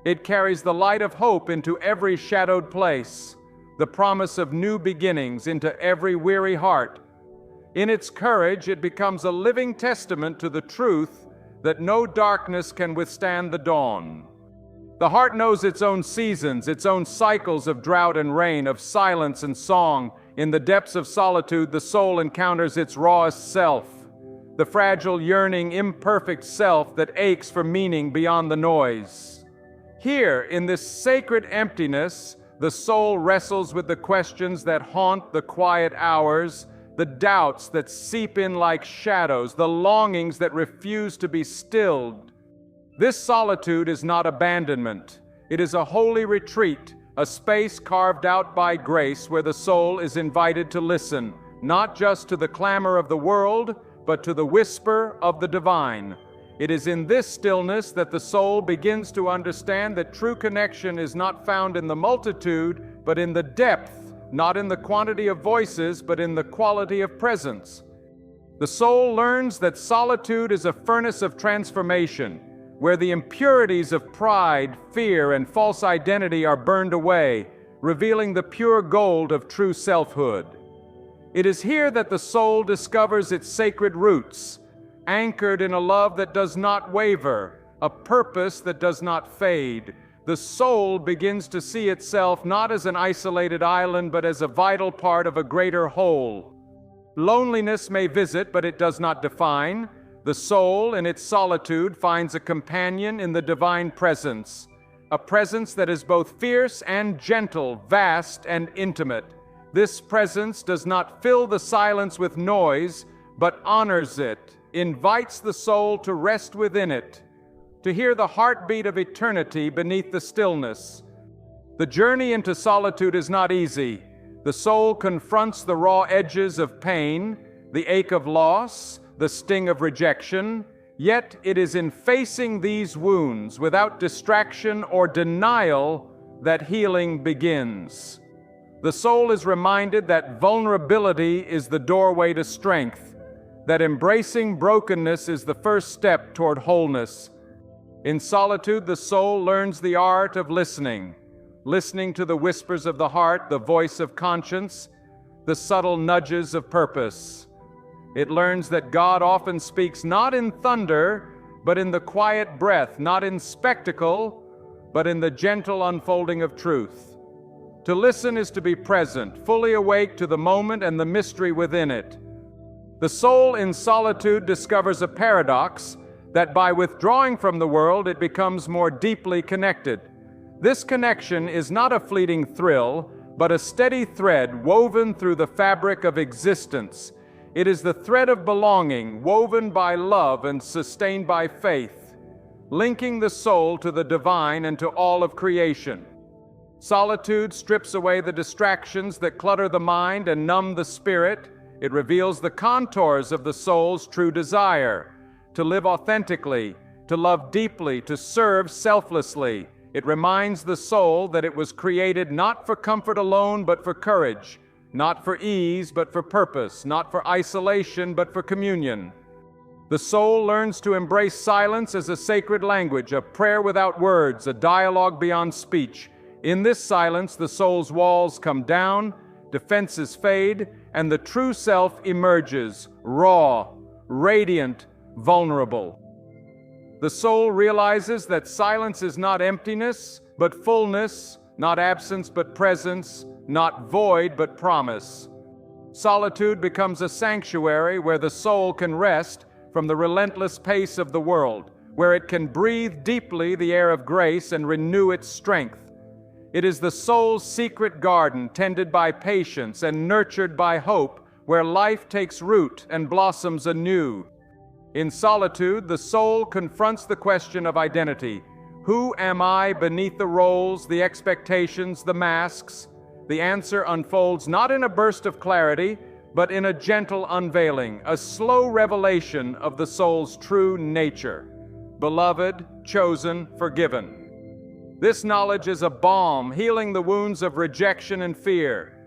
Speaker 1: It carries the light of hope into every shadowed place, the promise of new beginnings into every weary heart. In its courage, it becomes a living testament to the truth that no darkness can withstand the dawn. The heart knows its own seasons, its own cycles of drought and rain, of silence and song. In the depths of solitude, the soul encounters its rawest self, the fragile, yearning, imperfect self that aches for meaning beyond the noise. Here, in this sacred emptiness, the soul wrestles with the questions that haunt the quiet hours, the doubts that seep in like shadows, the longings that refuse to be stilled. This solitude is not abandonment. It is a holy retreat, a space carved out by grace where the soul is invited to listen, not just to the clamor of the world, but to the whisper of the divine. It is in this stillness that the soul begins to understand that true connection is not found in the multitude, but in the depth, not in the quantity of voices, but in the quality of presence. The soul learns that solitude is a furnace of transformation, where the impurities of pride, fear, and false identity are burned away, revealing the pure gold of true selfhood. It is here that the soul discovers its sacred roots, anchored in a love that does not waver, a purpose that does not fade. The soul begins to see itself not as an isolated island, but as a vital part of a greater whole. Loneliness may visit, but it does not define. The soul, in its solitude, finds a companion in the divine presence, a presence that is both fierce and gentle, vast and intimate. This presence does not fill the silence with noise, but honors it, invites the soul to rest within it, to hear the heartbeat of eternity beneath the stillness. The journey into solitude is not easy. The soul confronts the raw edges of pain, the ache of loss, the sting of rejection, yet it is in facing these wounds without distraction or denial that healing begins. The soul is reminded that vulnerability is the doorway to strength, that embracing brokenness is the first step toward wholeness. In solitude, the soul learns the art of listening, listening to the whispers of the heart, the voice of conscience, the subtle nudges of purpose. It learns that God often speaks not in thunder, but in the quiet breath, not in spectacle, but in the gentle unfolding of truth. To listen is to be present, fully awake to the moment and the mystery within it. The soul in solitude discovers a paradox that by withdrawing from the world, it becomes more deeply connected. This connection is not a fleeting thrill, but a steady thread woven through the fabric of existence. It is the thread of belonging, woven by love and sustained by faith, linking the soul to the divine and to all of creation. Solitude strips away the distractions that clutter the mind and numb the spirit. It reveals the contours of the soul's true desire, to live authentically, to love deeply, to serve selflessly. It reminds the soul that it was created not for comfort alone, but for courage, not for ease, but for purpose, not for isolation, but for communion. The soul learns to embrace silence as a sacred language, a prayer without words, a dialogue beyond speech. In this silence, the soul's walls come down, defenses fade, and the true self emerges, raw, radiant, vulnerable. The soul realizes that silence is not emptiness, but fullness, not absence, but presence, not void, but promise. Solitude becomes a sanctuary where the soul can rest from the relentless pace of the world, where it can breathe deeply the air of grace and renew its strength. It is the soul's secret garden, tended by patience and nurtured by hope, where life takes root and blossoms anew. In solitude, the soul confronts the question of identity. Who am I beneath the roles, the expectations, the masks? The answer unfolds not in a burst of clarity, but in a gentle unveiling, a slow revelation of the soul's true nature. Beloved, chosen, forgiven. This knowledge is a balm, healing the wounds of rejection and fear.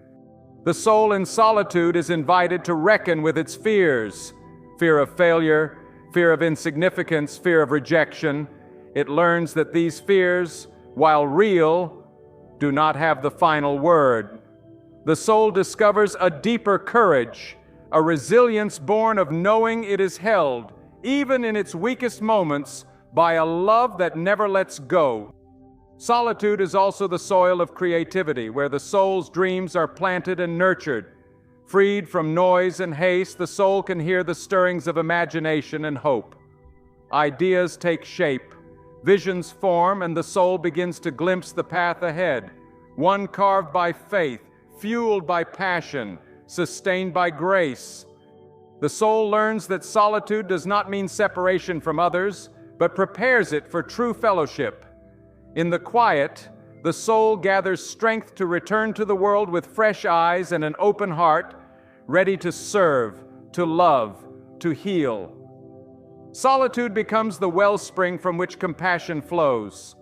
Speaker 1: The soul in solitude is invited to reckon with its fears. Fear of failure, fear of insignificance, fear of rejection. It learns that these fears, while real, do not have the final word. The soul discovers a deeper courage, a resilience born of knowing it is held, even in its weakest moments, by a love that never lets go. Solitude is also the soil of creativity, where the soul's dreams are planted and nurtured. Freed from noise and haste, the soul can hear the stirrings of imagination and hope. Ideas take shape, visions form, and the soul begins to glimpse the path ahead, one carved by faith, fueled by passion, sustained by grace. The soul learns that solitude does not mean separation from others, but prepares it for true fellowship. In the quiet, the soul gathers strength to return to the world with fresh eyes and an open heart, ready to serve, to love, to heal. Solitude becomes the wellspring from which compassion flows.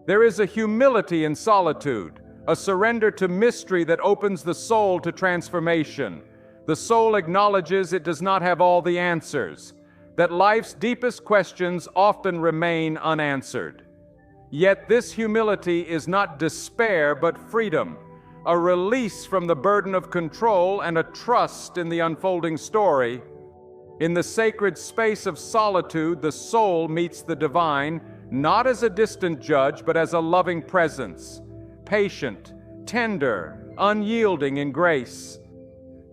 Speaker 1: There is a humility in solitude, a surrender to mystery that opens the soul to transformation. The soul acknowledges it does not have all the answers, that life's deepest questions often remain unanswered. Yet this humility is not despair, but freedom, a release from the burden of control and a trust in the unfolding story. In the sacred space of solitude, the soul meets the divine, not as a distant judge, but as a loving presence, patient, tender, unyielding in grace.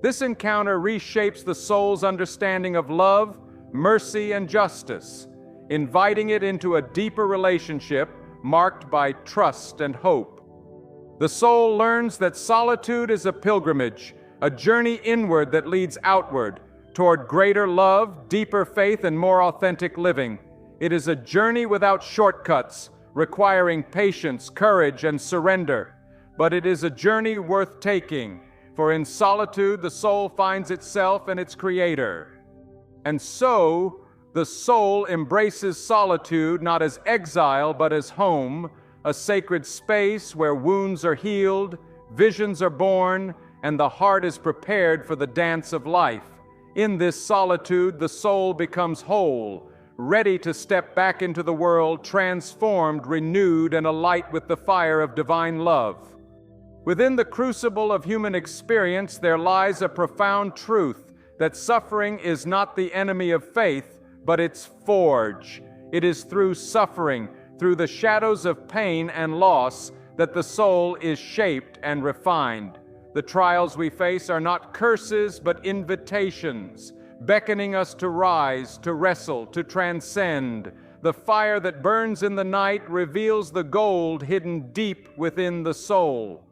Speaker 1: This encounter reshapes the soul's understanding of love, mercy, and justice, inviting it into a deeper relationship marked by trust and hope. The soul learns that solitude is a pilgrimage, a journey inward that leads outward, toward greater love, deeper faith, and more authentic living. It is a journey without shortcuts, requiring patience, courage, and surrender. But it is a journey worth taking, for in solitude the soul finds itself and its creator. And so, the soul embraces solitude not as exile, but as home, a sacred space where wounds are healed, visions are born, and the heart is prepared for the dance of life. In this solitude, the soul becomes whole, ready to step back into the world, transformed, renewed, and alight with the fire of divine love. Within the crucible of human experience, there lies a profound truth that suffering is not the enemy of faith, but its forge. It is through suffering, through the shadows of pain and loss, that the soul is shaped and refined. The trials we face are not curses, but invitations, beckoning us to rise, to wrestle, to transcend. The fire that burns in the night reveals the gold hidden deep within the soul.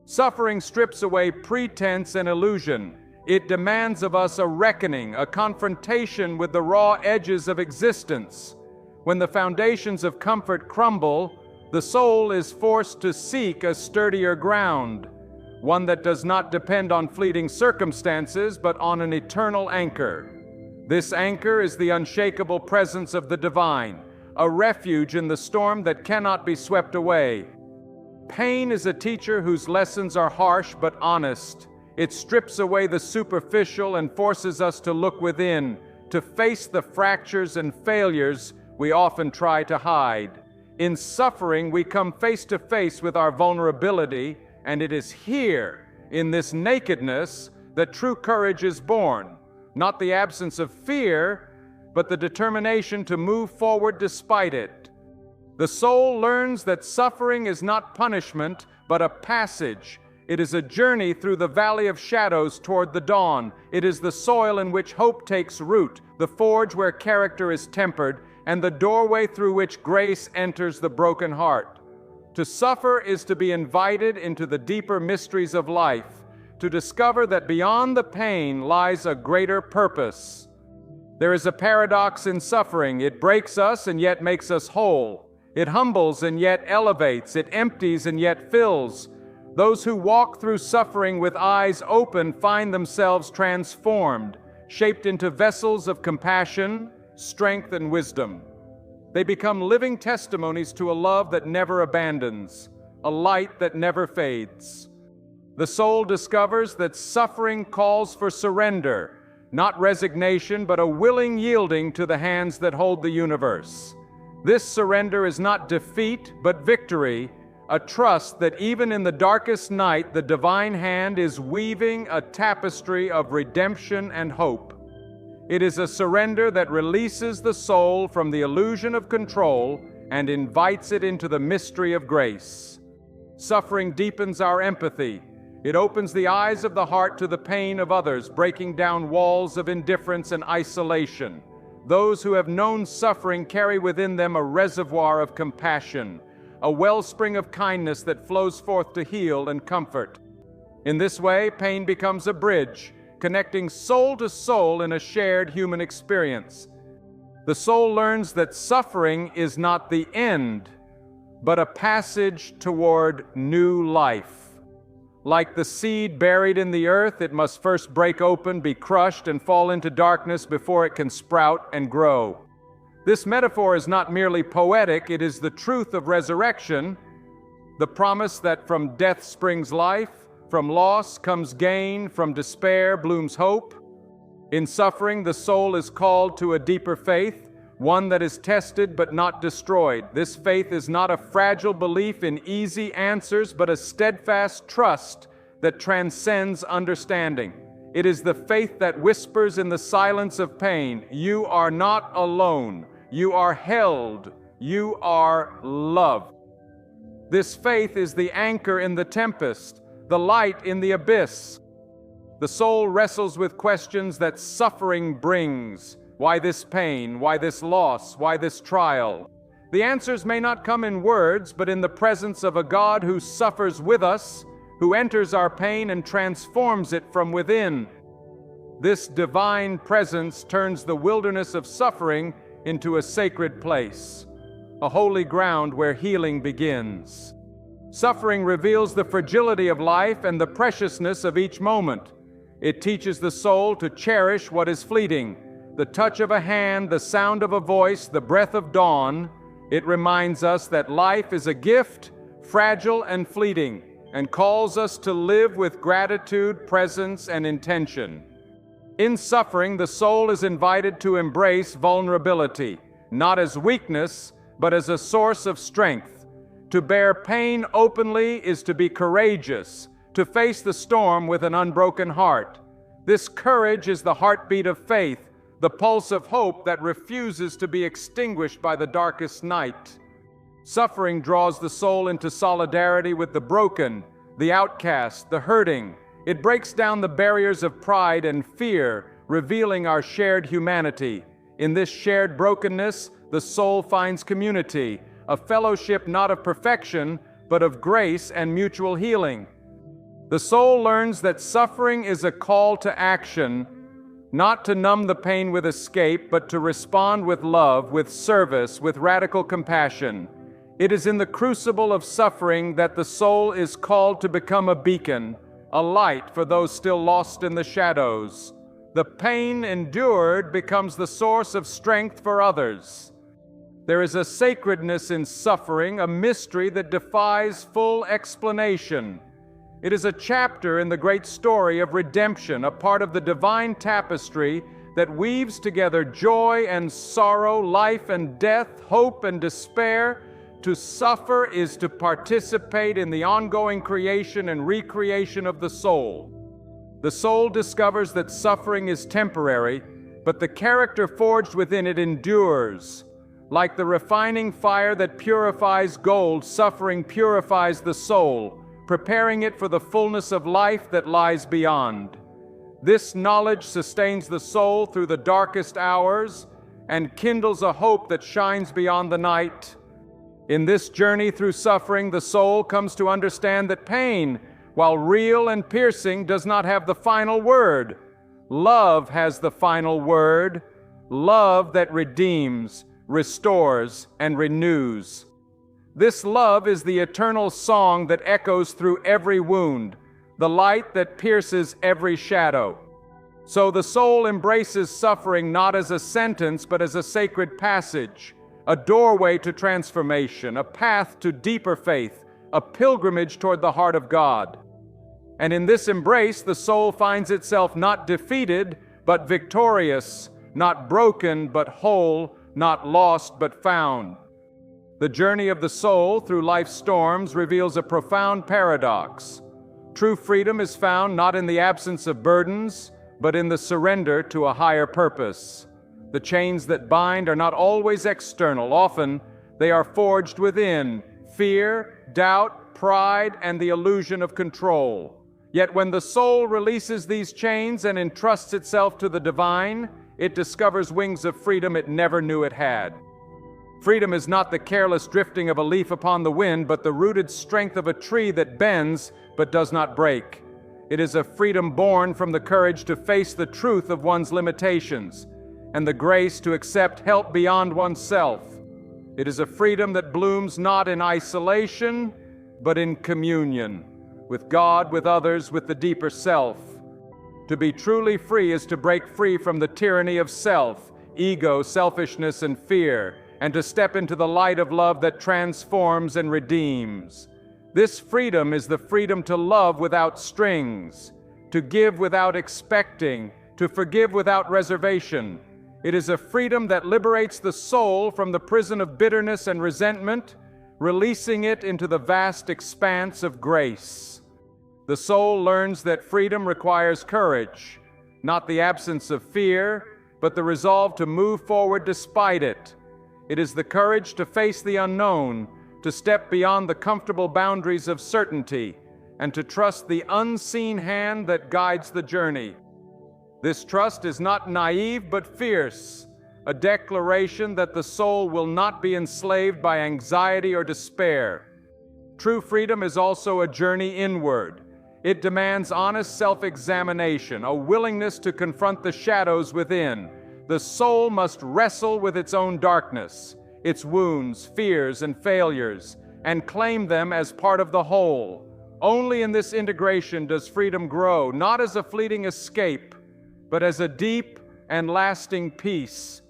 Speaker 1: Suffering strips away pretense and illusion. It demands of us a reckoning, a confrontation with the raw edges of existence. When the foundations of comfort crumble, the soul is forced to seek a sturdier ground, one that does not depend on fleeting circumstances, but on an eternal anchor. This anchor is the unshakable presence of the divine, a refuge in the storm that cannot be swept away. Pain is a teacher whose lessons are harsh but honest. It strips away the superficial and forces us to look within, to face the fractures and failures we often try to hide. In suffering, we come face to face with our vulnerability, and it is here, in this nakedness, that true courage is born. Not the absence of fear, but the determination to move forward despite it. The soul learns that suffering is not punishment, but a passage. It is a journey through the valley of shadows toward the dawn. It is the soil in which hope takes root, the forge where character is tempered, and the doorway through which grace enters the broken heart. To suffer is to be invited into the deeper mysteries of life, to discover that beyond the pain lies a greater purpose. There is a paradox in suffering. It breaks us and yet makes us whole. It humbles and yet elevates. It empties and yet fills. Those who walk through suffering with eyes open find themselves transformed, shaped into vessels of compassion, strength, and wisdom. They become living testimonies to a love that never abandons, a light that never fades. The soul discovers that suffering calls for surrender, not resignation, but a willing yielding to the hands that hold the universe. This surrender is not defeat, but victory, a trust that even in the darkest night, the divine hand is weaving a tapestry of redemption and hope. It is a surrender that releases the soul from the illusion of control and invites it into the mystery of grace. Suffering deepens our empathy. It opens the eyes of the heart to the pain of others, breaking down walls of indifference and isolation. Those who have known suffering carry within them a reservoir of compassion, a wellspring of kindness that flows forth to heal and comfort. In this way, pain becomes a bridge, connecting soul to soul in a shared human experience. The soul learns that suffering is not the end, but a passage toward new life. Like the seed buried in the earth, it must first break open, be crushed, and fall into darkness before it can sprout and grow. This metaphor is not merely poetic, it is the truth of resurrection, the promise that from death springs life, from loss comes gain, from despair blooms hope. In suffering, the soul is called to a deeper faith, one that is tested but not destroyed. This faith is not a fragile belief in easy answers, but a steadfast trust that transcends understanding. It is the faith that whispers in the silence of pain, "You are not alone. You are held. You are loved." This faith is the anchor in the tempest, the light in the abyss. The soul wrestles with questions that suffering brings. Why this pain? Why this loss? Why this trial? The answers may not come in words, but in the presence of a God who suffers with us, who enters our pain and transforms it from within. This divine presence turns the wilderness of suffering into a sacred place, a holy ground where healing begins. Suffering reveals the fragility of life and the preciousness of each moment. It teaches the soul to cherish what is fleeting. The touch of a hand, the sound of a voice, the breath of dawn. It reminds us that life is a gift, fragile and fleeting, and calls us to live with gratitude, presence, and intention. In suffering, the soul is invited to embrace vulnerability. not as weakness, but as a source of strength. To bear pain openly is to be courageous, to face the storm with an unbroken heart. This courage is the heartbeat of faith, the pulse of hope that refuses to be extinguished by the darkest night. Suffering draws the soul into solidarity with the broken, the outcast, the hurting. It breaks down the barriers of pride and fear, revealing our shared humanity. In this shared brokenness, the soul finds community, a fellowship not of perfection, but of grace and mutual healing. The soul learns that suffering is a call to action, not to numb the pain with escape, but to respond with love, with service, with radical compassion. It is in the crucible of suffering that the soul is called to become a beacon, a light for those still lost in the shadows. The pain endured becomes the source of strength for others. There is a sacredness in suffering, a mystery that defies full explanation. It is a chapter in the great story of redemption, a part of the divine tapestry that weaves together joy and sorrow, life and death, hope and despair. To suffer is to participate in the ongoing creation and recreation of the soul. The soul discovers that suffering is temporary, but the character forged within it endures. Like the refining fire that purifies gold, suffering purifies the soul, preparing it for the fullness of life that lies beyond. This knowledge sustains the soul through the darkest hours and kindles a hope that shines beyond the night. In this journey through suffering, the soul comes to understand that pain, while real and piercing, does not have the final word. Love has the final word, love that redeems, restores, and renews. This love is the eternal song that echoes through every wound, the light that pierces every shadow. So the soul embraces suffering not as a sentence, but as a sacred passage, a doorway to transformation, a path to deeper faith, a pilgrimage toward the heart of God. And in this embrace, the soul finds itself not defeated, but victorious, not broken, but whole, not lost, but found. The journey of the soul through life's storms reveals a profound paradox. True freedom is found not in the absence of burdens, but in the surrender to a higher purpose. The chains that bind are not always external. Often, they are forged within: fear, doubt, pride, and the illusion of control. Yet when the soul releases these chains and entrusts itself to the divine, it discovers wings of freedom it never knew it had. Freedom is not the careless drifting of a leaf upon the wind, but the rooted strength of a tree that bends but does not break. It is a freedom born from the courage to face the truth of one's limitations and the grace to accept help beyond oneself. It is a freedom that blooms not in isolation, but in communion, with God, with others, with the deeper self. To be truly free is to break free from the tyranny of self, ego, selfishness, and fear, and to step into the light of love that transforms and redeems. This freedom is the freedom to love without strings, to give without expecting, to forgive without reservation. It is a freedom that liberates the soul from the prison of bitterness and resentment, releasing it into the vast expanse of grace. The soul learns that freedom requires courage, not the absence of fear, but the resolve to move forward despite it. It is the courage to face the unknown, to step beyond the comfortable boundaries of certainty, and to trust the unseen hand that guides the journey. This trust is not naive but fierce, a declaration that the soul will not be enslaved by anxiety or despair. True freedom is also a journey inward. It demands honest self-examination, a willingness to confront the shadows within. The soul must wrestle with its own darkness, its wounds, fears, and failures, and claim them as part of the whole. Only in this integration does freedom grow, not as a fleeting escape, but as a deep and lasting peace.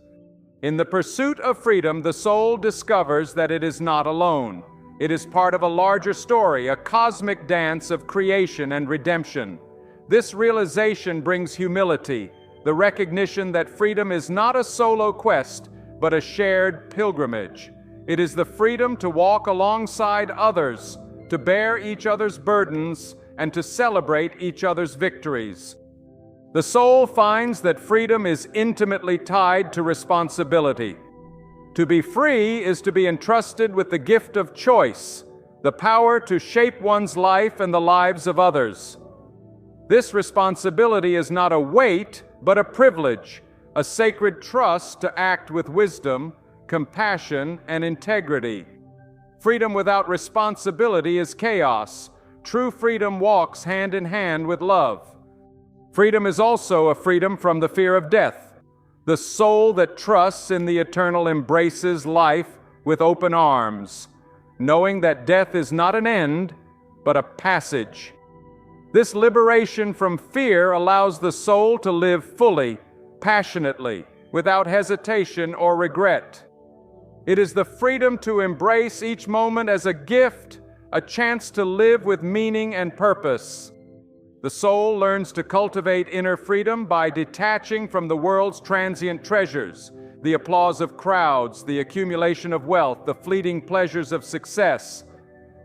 Speaker 1: In the pursuit of freedom, the soul discovers that it is not alone. It is part of a larger story, a cosmic dance of creation and redemption. This realization brings humility, the recognition that freedom is not a solo quest, but a shared pilgrimage. It is the freedom to walk alongside others, to bear each other's burdens, and to celebrate each other's victories. The soul finds that freedom is intimately tied to responsibility. To be free is to be entrusted with the gift of choice, the power to shape one's life and the lives of others. This responsibility is not a weight, but a privilege, a sacred trust to act with wisdom, compassion, and integrity. Freedom without responsibility is chaos. True freedom walks hand in hand with love. Freedom is also a freedom from the fear of death. The soul that trusts in the eternal embraces life with open arms, knowing that death is not an end, but a passage. This liberation from fear allows the soul to live fully, passionately, without hesitation or regret. It is the freedom to embrace each moment as a gift, a chance to live with meaning and purpose. The soul learns to cultivate inner freedom by detaching from the world's transient treasures, the applause of crowds, the accumulation of wealth, the fleeting pleasures of success.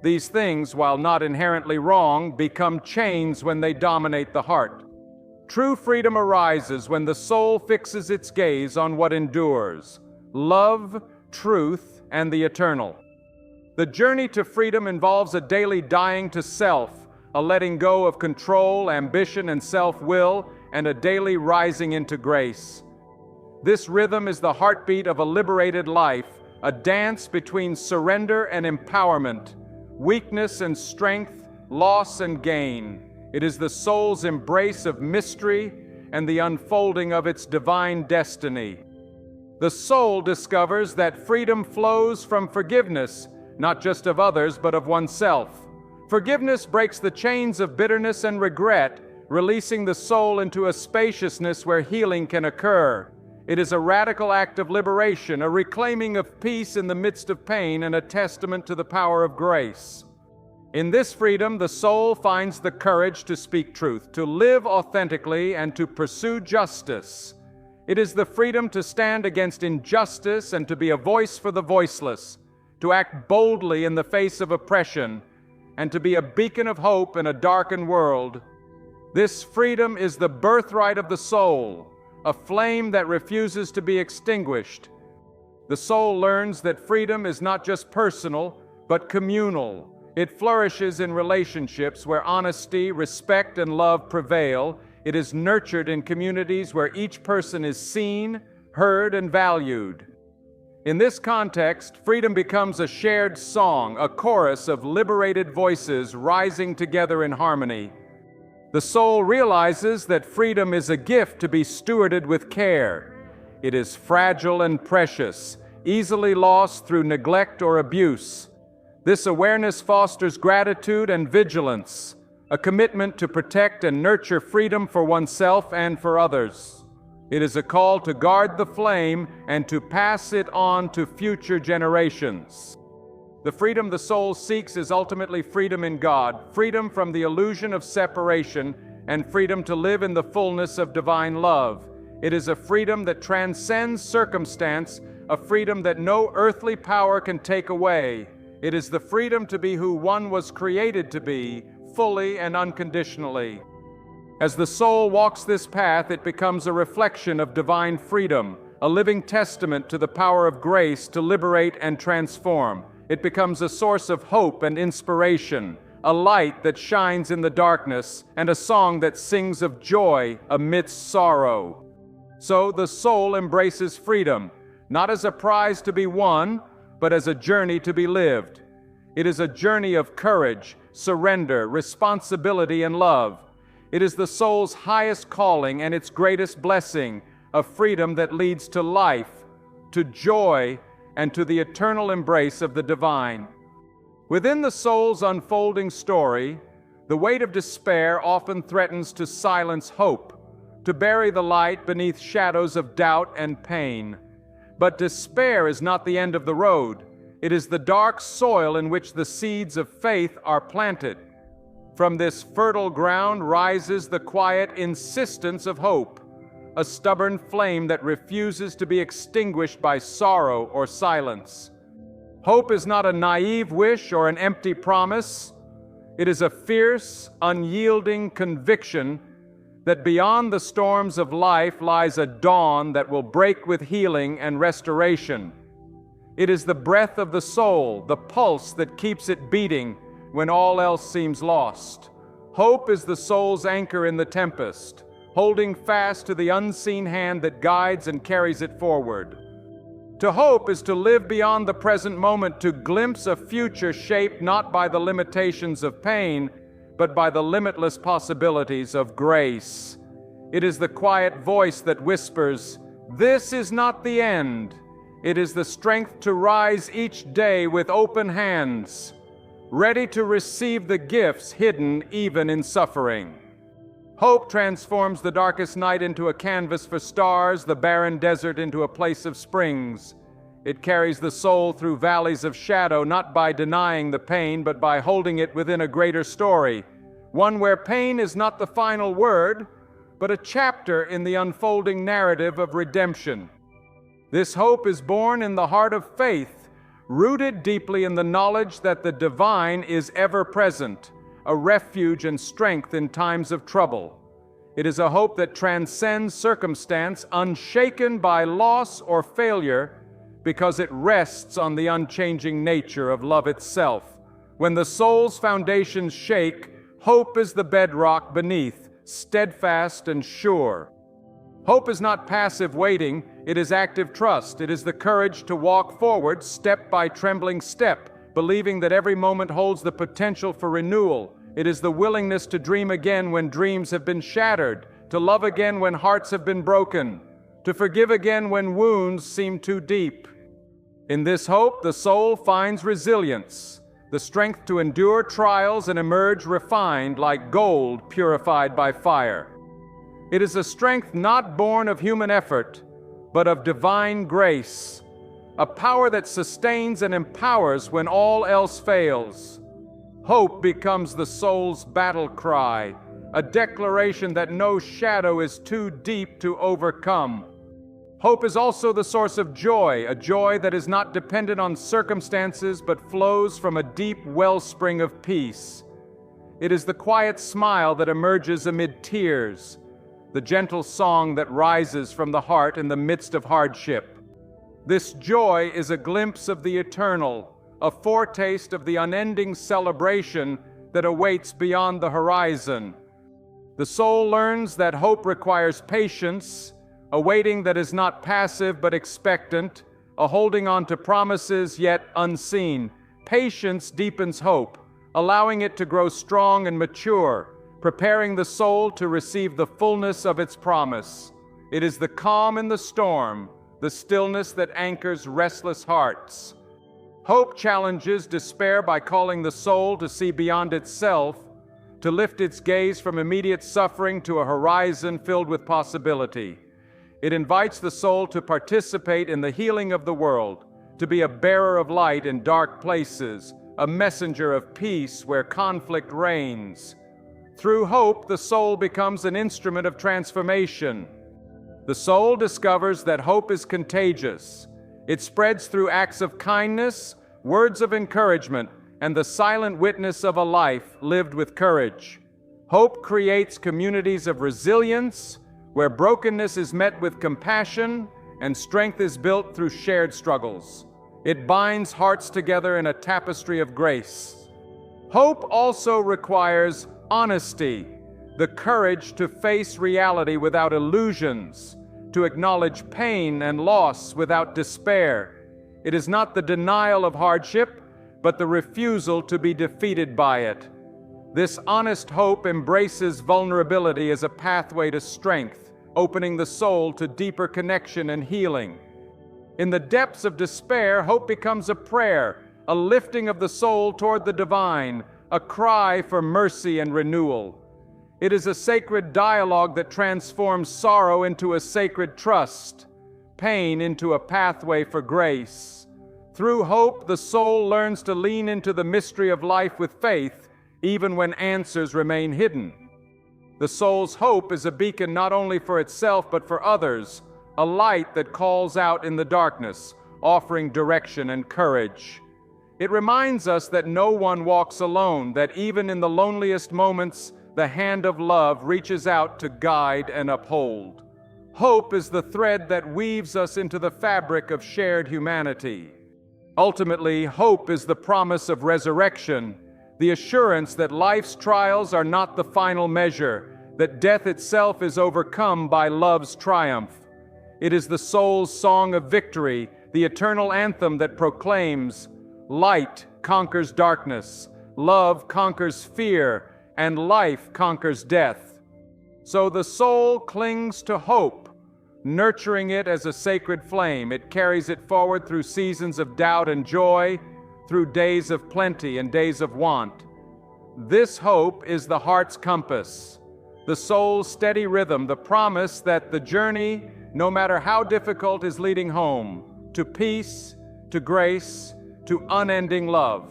Speaker 1: These things, while not inherently wrong, become chains when they dominate the heart. True freedom arises when the soul fixes its gaze on what endures: love, truth, and the eternal. The journey to freedom involves a daily dying to self, a letting go of control, ambition, and self-will, and a daily rising into grace. This rhythm is the heartbeat of a liberated life, a dance between surrender and empowerment, weakness and strength, loss and gain. It is the soul's embrace of mystery and the unfolding of its divine destiny. The soul discovers that freedom flows from forgiveness, not just of others, but of oneself. Forgiveness breaks the chains of bitterness and regret, releasing the soul into a spaciousness where healing can occur. It is a radical act of liberation, a reclaiming of peace in the midst of pain, and a testament to the power of grace. In this freedom, the soul finds the courage to speak truth, to live authentically, and to pursue justice. It is the freedom to stand against injustice and to be a voice for the voiceless, to act boldly in the face of oppression, and to be a beacon of hope in a darkened world. This freedom is the birthright of the soul, a flame that refuses to be extinguished. The soul learns that freedom is not just personal, but communal. It flourishes in relationships where honesty, respect, and love prevail. It is nurtured in communities where each person is seen, heard, and valued. In this context, freedom becomes a shared song, a chorus of liberated voices rising together in harmony. The soul realizes that freedom is a gift to be stewarded with care. It is fragile and precious, easily lost through neglect or abuse. This awareness fosters gratitude and vigilance, a commitment to protect and nurture freedom for oneself and for others. It is a call to guard the flame and to pass it on to future generations. The freedom the soul seeks is ultimately freedom in God, freedom from the illusion of separation, and freedom to live in the fullness of divine love. It is a freedom that transcends circumstance, a freedom that no earthly power can take away. It is the freedom to be who one was created to be, fully and unconditionally. As the soul walks this path, it becomes a reflection of divine freedom, a living testament to the power of grace to liberate and transform. It becomes a source of hope and inspiration, a light that shines in the darkness, and a song that sings of joy amidst sorrow. So the soul embraces freedom, not as a prize to be won, but as a journey to be lived. It is a journey of courage, surrender, responsibility, and love. It is the soul's highest calling and its greatest blessing, a freedom that leads to life, to joy, and to the eternal embrace of the divine. Within the soul's unfolding story, the weight of despair often threatens to silence hope, to bury the light beneath shadows of doubt and pain. But despair is not the end of the road. It is the dark soil in which the seeds of faith are planted. From this fertile ground rises the quiet insistence of hope. a stubborn flame that refuses to be extinguished by sorrow or silence. Hope is not a naive wish or an empty promise. It is a fierce, unyielding conviction that beyond the storms of life lies a dawn that will break with healing and restoration. It is the breath of the soul, the pulse that keeps it beating when all else seems lost. Hope is the soul's anchor in the tempest, holding fast to the unseen hand that guides and carries it forward. To hope is to live beyond the present moment, to glimpse a future shaped not by the limitations of pain, but by the limitless possibilities of grace. It is the quiet voice that whispers, "This is not the end." It is the strength to rise each day with open hands, ready to receive the gifts hidden even in suffering. Hope transforms the darkest night into a canvas for stars, the barren desert into a place of springs. It carries the soul through valleys of shadow, not by denying the pain, but by holding it within a greater story, one where pain is not the final word, but a chapter in the unfolding narrative of redemption. This hope is born in the heart of faith, rooted deeply in the knowledge that the divine is ever present, a refuge and strength in times of trouble. It is a hope that transcends circumstance, unshaken by loss or failure, because it rests on the unchanging nature of love itself. When the soul's foundations shake, hope is the bedrock beneath, steadfast and sure. Hope is not passive waiting, it is active trust. It is the courage to walk forward step by trembling step, believing that every moment holds the potential for renewal. It is the willingness to dream again when dreams have been shattered, to love again when hearts have been broken, to forgive again when wounds seem too deep. In this hope, the soul finds resilience, the strength to endure trials and emerge refined like gold purified by fire. It is a strength not born of human effort, but of divine grace, a power that sustains and empowers when all else fails. Hope becomes the soul's battle cry, a declaration that no shadow is too deep to overcome. Hope is also the source of joy, a joy that is not dependent on circumstances but flows from a deep wellspring of peace. It is the quiet smile that emerges amid tears, the gentle song that rises from the heart in the midst of hardship. This joy is a glimpse of the eternal, a foretaste of the unending celebration that awaits beyond the horizon. The soul learns that hope requires patience, a waiting that is not passive but expectant, a holding on to promises yet unseen. Patience deepens hope, allowing it to grow strong and mature, preparing the soul to receive the fullness of its promise. It is the calm in the storm, the stillness that anchors restless hearts. Hope challenges despair by calling the soul to see beyond itself, to lift its gaze from immediate suffering to a horizon filled with possibility. It invites the soul to participate in the healing of the world, to be a bearer of light in dark places, a messenger of peace where conflict reigns. Through hope, the soul becomes an instrument of transformation. The soul discovers that hope is contagious. It spreads through acts of kindness, words of encouragement, and the silent witness of a life lived with courage. Hope creates communities of resilience, where brokenness is met with compassion and strength is built through shared struggles. It binds hearts together in a tapestry of grace. Hope also requires honesty, the courage to face reality without illusions, to acknowledge pain and loss without despair. It is not the denial of hardship, but the refusal to be defeated by it. This honest hope embraces vulnerability as a pathway to strength, opening the soul to deeper connection and healing. In the depths of despair, hope becomes a prayer, a lifting of the soul toward the divine, a cry for mercy and renewal. It is a sacred dialogue that transforms sorrow into a sacred trust, pain into a pathway for grace. Through hope, the soul learns to lean into the mystery of life with faith, even when answers remain hidden. The soul's hope is a beacon not only for itself but for others, a light that calls out in the darkness, offering direction and courage. It reminds us that no one walks alone, that even in the loneliest moments, the hand of love reaches out to guide and uphold. Hope is the thread that weaves us into the fabric of shared humanity. Ultimately, hope is the promise of resurrection, the assurance that life's trials are not the final measure, that death itself is overcome by love's triumph. It is the soul's song of victory, the eternal anthem that proclaims, "Light conquers darkness, love conquers fear, and life conquers death." So the soul clings to hope, nurturing it as a sacred flame. It carries it forward through seasons of doubt and joy, through days of plenty and days of want. This hope is the heart's compass, the soul's steady rhythm, the promise that the journey, no matter how difficult, is leading home, to peace, to grace, to unending love.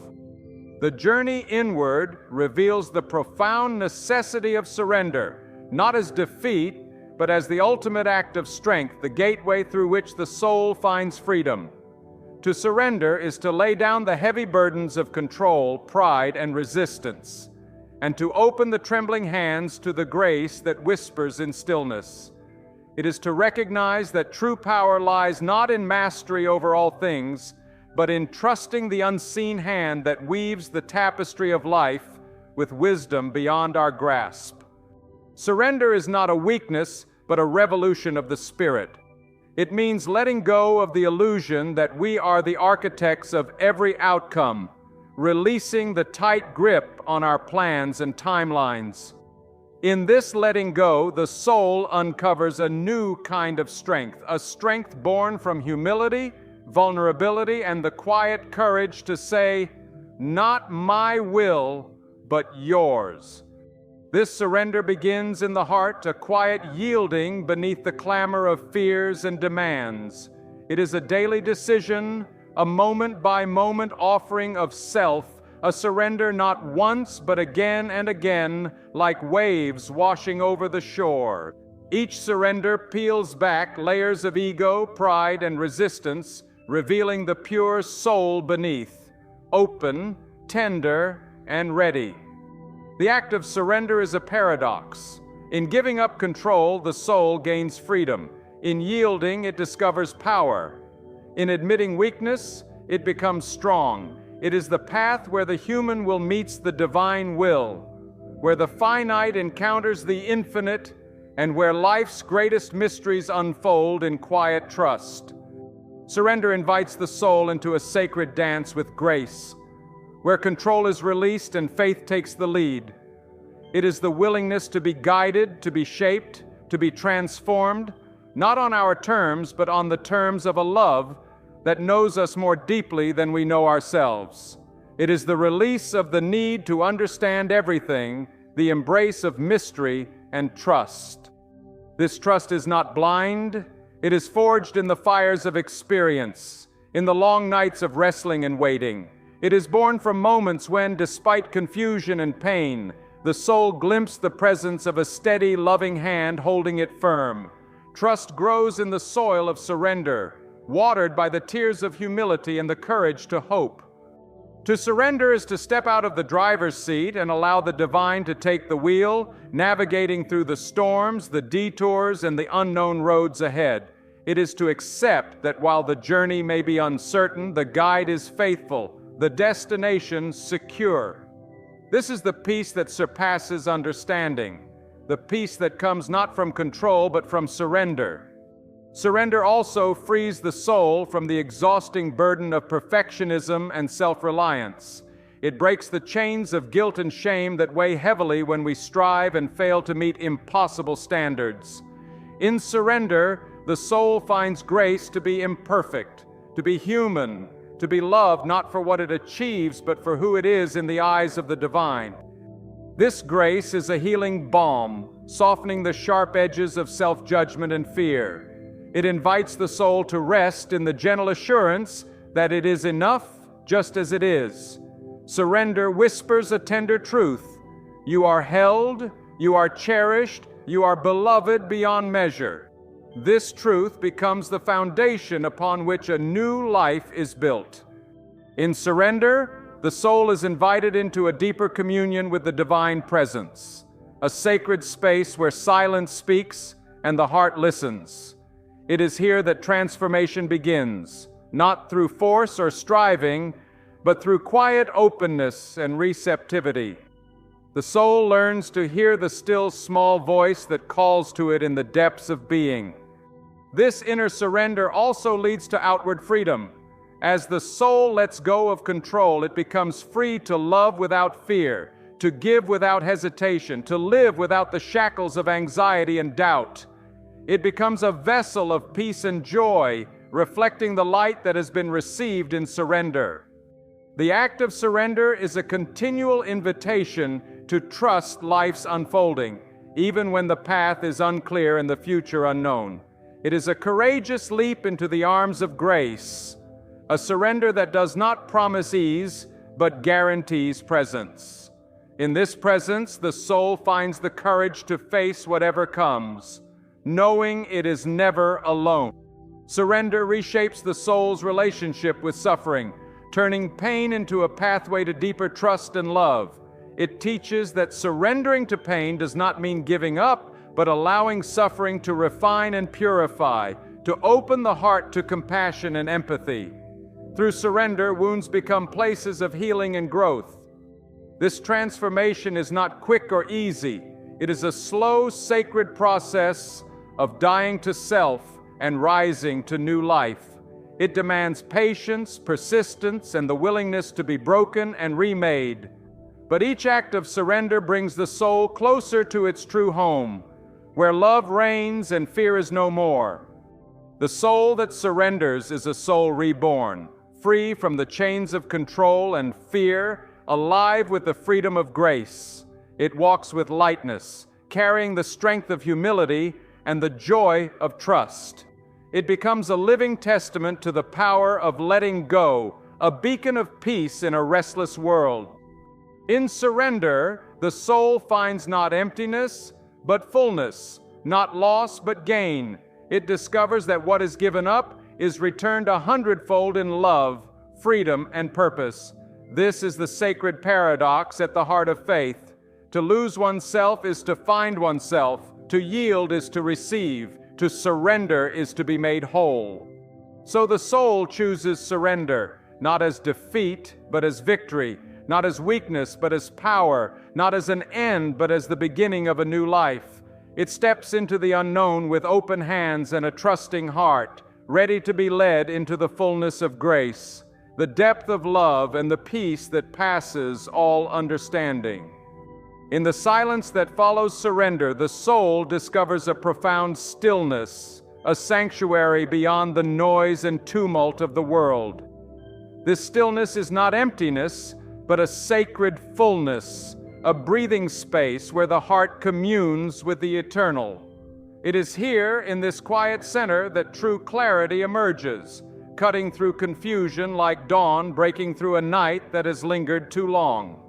Speaker 1: The journey inward reveals the profound necessity of surrender, not as defeat, but as the ultimate act of strength, the gateway through which the soul finds freedom. To surrender is to lay down the heavy burdens of control, pride, and resistance, and to open the trembling hands to the grace that whispers in stillness. It is to recognize that true power lies not in mastery over all things, but in trusting the unseen hand that weaves the tapestry of life with wisdom beyond our grasp. Surrender is not a weakness, but a revolution of the spirit. It means letting go of the illusion that we are the architects of every outcome, releasing the tight grip on our plans and timelines. In this letting go, the soul uncovers a new kind of strength, a strength born from humility, vulnerability, and the quiet courage to say, "Not my will, but yours." This surrender begins in the heart, a quiet yielding beneath the clamor of fears and demands. It is a daily decision, a moment-by-moment offering of self, a surrender not once but again and again, like waves washing over the shore. Each surrender peels back layers of ego, pride, and resistance, revealing the pure soul beneath, open, tender, and ready. The act of surrender is a paradox. In giving up control, the soul gains freedom. In yielding, it discovers power. In admitting weakness, it becomes strong. It is the path where the human will meets the divine will, where the finite encounters the infinite, and where life's greatest mysteries unfold in quiet trust. Surrender invites the soul into a sacred dance with grace, where control is released and faith takes the lead. It is the willingness to be guided, to be shaped, to be transformed, not on our terms, but on the terms of a love that knows us more deeply than we know ourselves. It is the release of the need to understand everything, the embrace of mystery and trust. This trust is not blind. It is forged in the fires of experience, in the long nights of wrestling and waiting. It is born from moments when, despite confusion and pain, the soul glimpsed the presence of a steady, loving hand holding it firm. Trust grows in the soil of surrender, watered by the tears of humility and the courage to hope. To surrender is to step out of the driver's seat and allow the divine to take the wheel, navigating through the storms, the detours, and the unknown roads ahead. It is to accept that while the journey may be uncertain, the guide is faithful, the destination secure. This is the peace that surpasses understanding, the peace that comes not from control but from surrender. Surrender also frees the soul from the exhausting burden of perfectionism and self-reliance. It breaks the chains of guilt and shame that weigh heavily when we strive and fail to meet impossible standards. In surrender, the soul finds grace to be imperfect, to be human, to be loved not for what it achieves, but for who it is in the eyes of the divine. This grace is a healing balm, softening the sharp edges of self-judgment and fear. It invites the soul to rest in the gentle assurance that it is enough just as it is. Surrender whispers a tender truth. You are held, You are cherished, you are beloved beyond measure. This truth becomes the foundation upon which a new life is built. In surrender, the soul is invited into a deeper communion with the divine presence, a sacred space where silence speaks and the heart listens. It is here that transformation begins, not through force or striving, but through quiet openness and receptivity. The soul learns to hear the still small voice that calls to it in the depths of being. This inner surrender also leads to outward freedom. As the soul lets go of control, it becomes free to love without fear, to give without hesitation, to live without the shackles of anxiety and doubt. It becomes a vessel of peace and joy, reflecting the light that has been received in surrender. The act of surrender is a continual invitation to trust life's unfolding, even when the path is unclear and the future unknown. It is a courageous leap into the arms of grace, a surrender that does not promise ease, but guarantees presence. In this presence, the soul finds the courage to face whatever comes, knowing it is never alone. Surrender reshapes the soul's relationship with suffering, turning pain into a pathway to deeper trust and love. It teaches that surrendering to pain does not mean giving up, but allowing suffering to refine and purify, to open the heart to compassion and empathy. Through surrender, wounds become places of healing and growth. This transformation is not quick or easy. It is a slow, sacred process of dying to self and rising to new life. It demands patience, persistence, and the willingness to be broken and remade. But each act of surrender brings the soul closer to its true home, where love reigns and fear is no more. The soul that surrenders is a soul reborn, free from the chains of control and fear, alive with the freedom of grace. It walks with lightness, carrying the strength of humility and the joy of trust. It becomes a living testament to the power of letting go, a beacon of peace in a restless world. In surrender, the soul finds not emptiness, but fullness, not loss, but gain. It discovers that what is given up is returned 100-fold in love, freedom, and purpose. This is the sacred paradox at the heart of faith. To lose oneself is to find oneself. To yield is to receive. To surrender is to be made whole. So the soul chooses surrender, not as defeat, but as victory, not as weakness, but as power, not as an end, but as the beginning of a new life. It steps into the unknown with open hands and a trusting heart, ready to be led into the fullness of grace, the depth of love, and the peace that passes all understanding. In the silence that follows surrender, the soul discovers a profound stillness, a sanctuary beyond the noise and tumult of the world. This stillness is not emptiness, but a sacred fullness, a breathing space where the heart communes with the eternal. It is here, in this quiet center, that true clarity emerges, cutting through confusion like dawn breaking through a night that has lingered too long.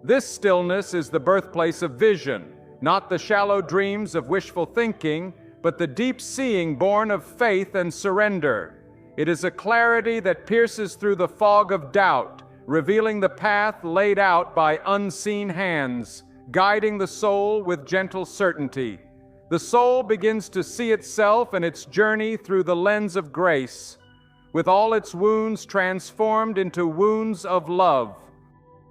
Speaker 1: This stillness is the birthplace of vision, not the shallow dreams of wishful thinking, but the deep seeing born of faith and surrender. It is a clarity that pierces through the fog of doubt, revealing the path laid out by unseen hands, guiding the soul with gentle certainty. The soul begins to see itself and its journey through the lens of grace, with all its wounds transformed into wounds of love.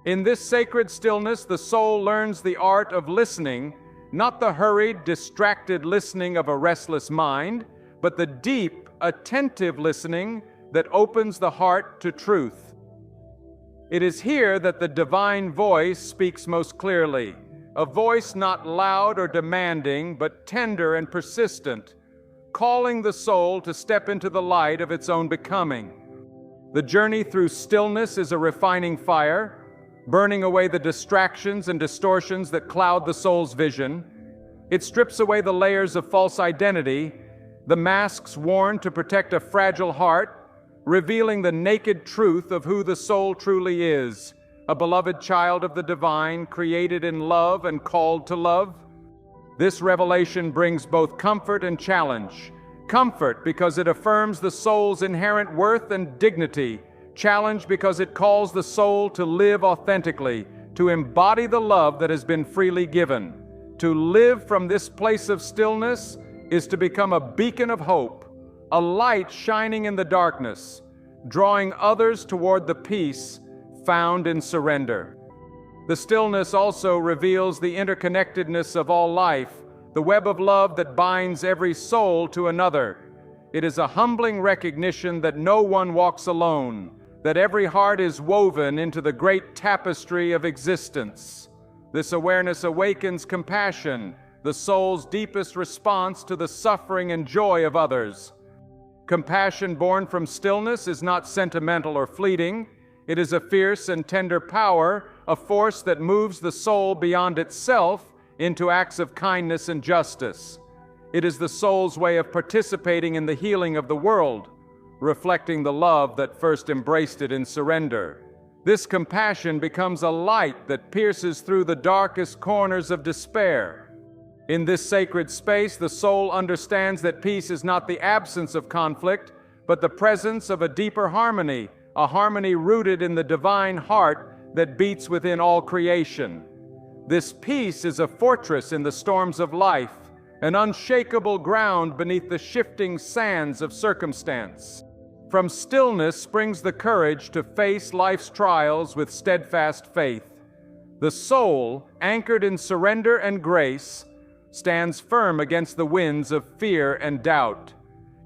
Speaker 1: In this sacred stillness, the soul learns the art of listening, not the hurried, distracted listening of a restless mind, but the deep, attentive listening that opens the heart to truth. It is here that the divine voice speaks most clearly, a voice not loud or demanding, but tender and persistent, calling the soul to step into the light of its own becoming. The journey through stillness is a refining fire, burning away the distractions and distortions that cloud the soul's vision. It strips away the layers of false identity, the masks worn to protect a fragile heart, revealing the naked truth of who the soul truly is, a beloved child of the divine, created in love and called to love. This revelation brings both comfort and challenge. Comfort because it affirms the soul's inherent worth and dignity. Challenge because it calls the soul to live authentically, to embody the love that has been freely given. To live from this place of stillness is to become a beacon of hope, a light shining in the darkness, drawing others toward the peace found in surrender. The stillness also reveals the interconnectedness of all life, the web of love that binds every soul to another. It is a humbling recognition that no one walks alone, that every heart is woven into the great tapestry of existence. This awareness awakens compassion, the soul's deepest response to the suffering and joy of others. Compassion born from stillness is not sentimental or fleeting. It is a fierce and tender power, a force that moves the soul beyond itself into acts of kindness and justice. It is the soul's way of participating in the healing of the world, reflecting the love that first embraced it in surrender. This compassion becomes a light that pierces through the darkest corners of despair. In this sacred space, the soul understands that peace is not the absence of conflict, but the presence of a deeper harmony, a harmony rooted in the divine heart that beats within all creation. This peace is a fortress in the storms of life, an unshakable ground beneath the shifting sands of circumstance. From stillness springs the courage to face life's trials with steadfast faith. The soul, anchored in surrender and grace, stands firm against the winds of fear and doubt.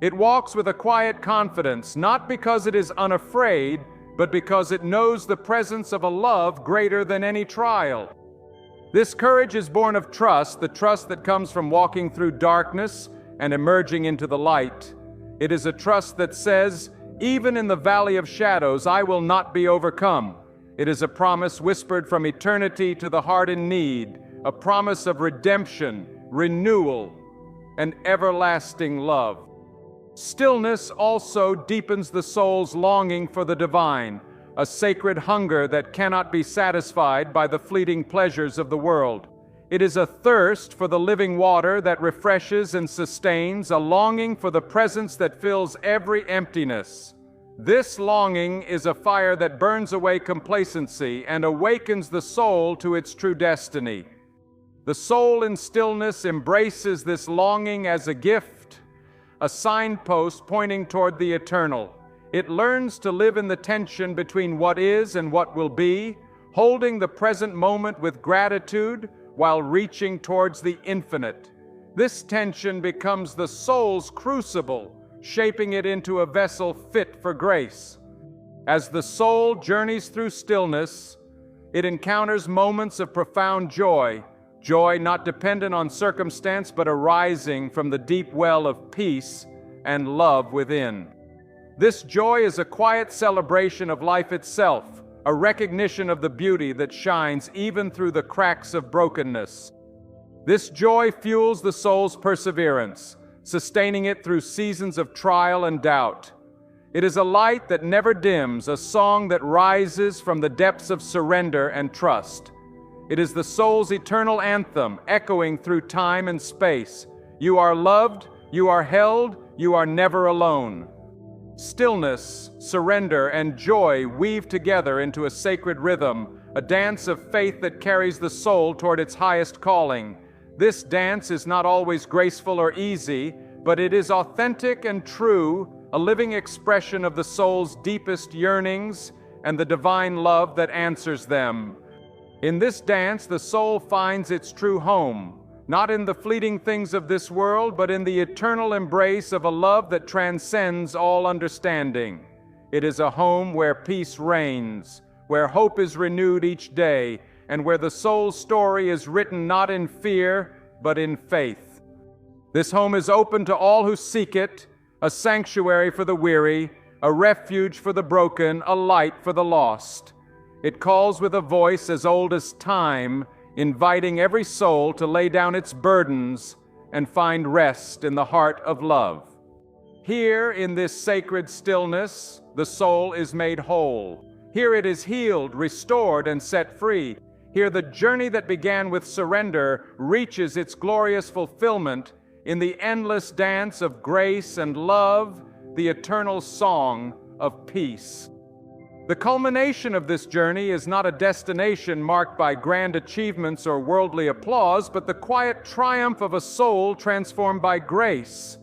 Speaker 1: It walks with a quiet confidence, not because it is unafraid, but because it knows the presence of a love greater than any trial. This courage is born of trust, the trust that comes from walking through darkness and emerging into the light. It is a trust that says, even in the valley of shadows, I will not be overcome. It is a promise whispered from eternity to the heart in need, a promise of redemption, renewal, and everlasting love. Stillness also deepens the soul's longing for the divine, a sacred hunger that cannot be satisfied by the fleeting pleasures of the world. It is a thirst for the living water that refreshes and sustains, a longing for the presence that fills every emptiness. This longing is a fire that burns away complacency and awakens the soul to its true destiny. The soul in stillness embraces this longing as a gift, a signpost pointing toward the eternal. It learns to live in the tension between what is and what will be, holding the present moment with gratitude while reaching towards the infinite. This tension becomes the soul's crucible, shaping it into a vessel fit for grace. As the soul journeys through stillness, it encounters moments of profound joy, joy not dependent on circumstance but arising from the deep well of peace and love within. This joy is a quiet celebration of life itself, a recognition of the beauty that shines even through the cracks of brokenness. This joy fuels the soul's perseverance, sustaining it through seasons of trial and doubt. It is a light that never dims, a song that rises from the depths of surrender and trust. It is the soul's eternal anthem, echoing through time and space. You are loved, you are held, you are never alone. Stillness, surrender, and joy weave together into a sacred rhythm, a dance of faith that carries the soul toward its highest calling. This dance is not always graceful or easy, but it is authentic and true, a living expression of the soul's deepest yearnings and the divine love that answers them. In this dance, the soul finds its true home, not in the fleeting things of this world, but in the eternal embrace of a love that transcends all understanding. It is a home where peace reigns, where hope is renewed each day, and where the soul's story is written not in fear, but in faith. This home is open to all who seek it, a sanctuary for the weary, a refuge for the broken, a light for the lost. It calls with a voice as old as time, inviting every soul to lay down its burdens and find rest in the heart of love. Here, in this sacred stillness, the soul is made whole. Here it is healed, restored, and set free. Here, the journey that began with surrender reaches its glorious fulfillment in the endless dance of grace and love, the eternal song of peace. The culmination of this journey is not a destination marked by grand achievements or worldly applause, but the quiet triumph of a soul transformed by grace.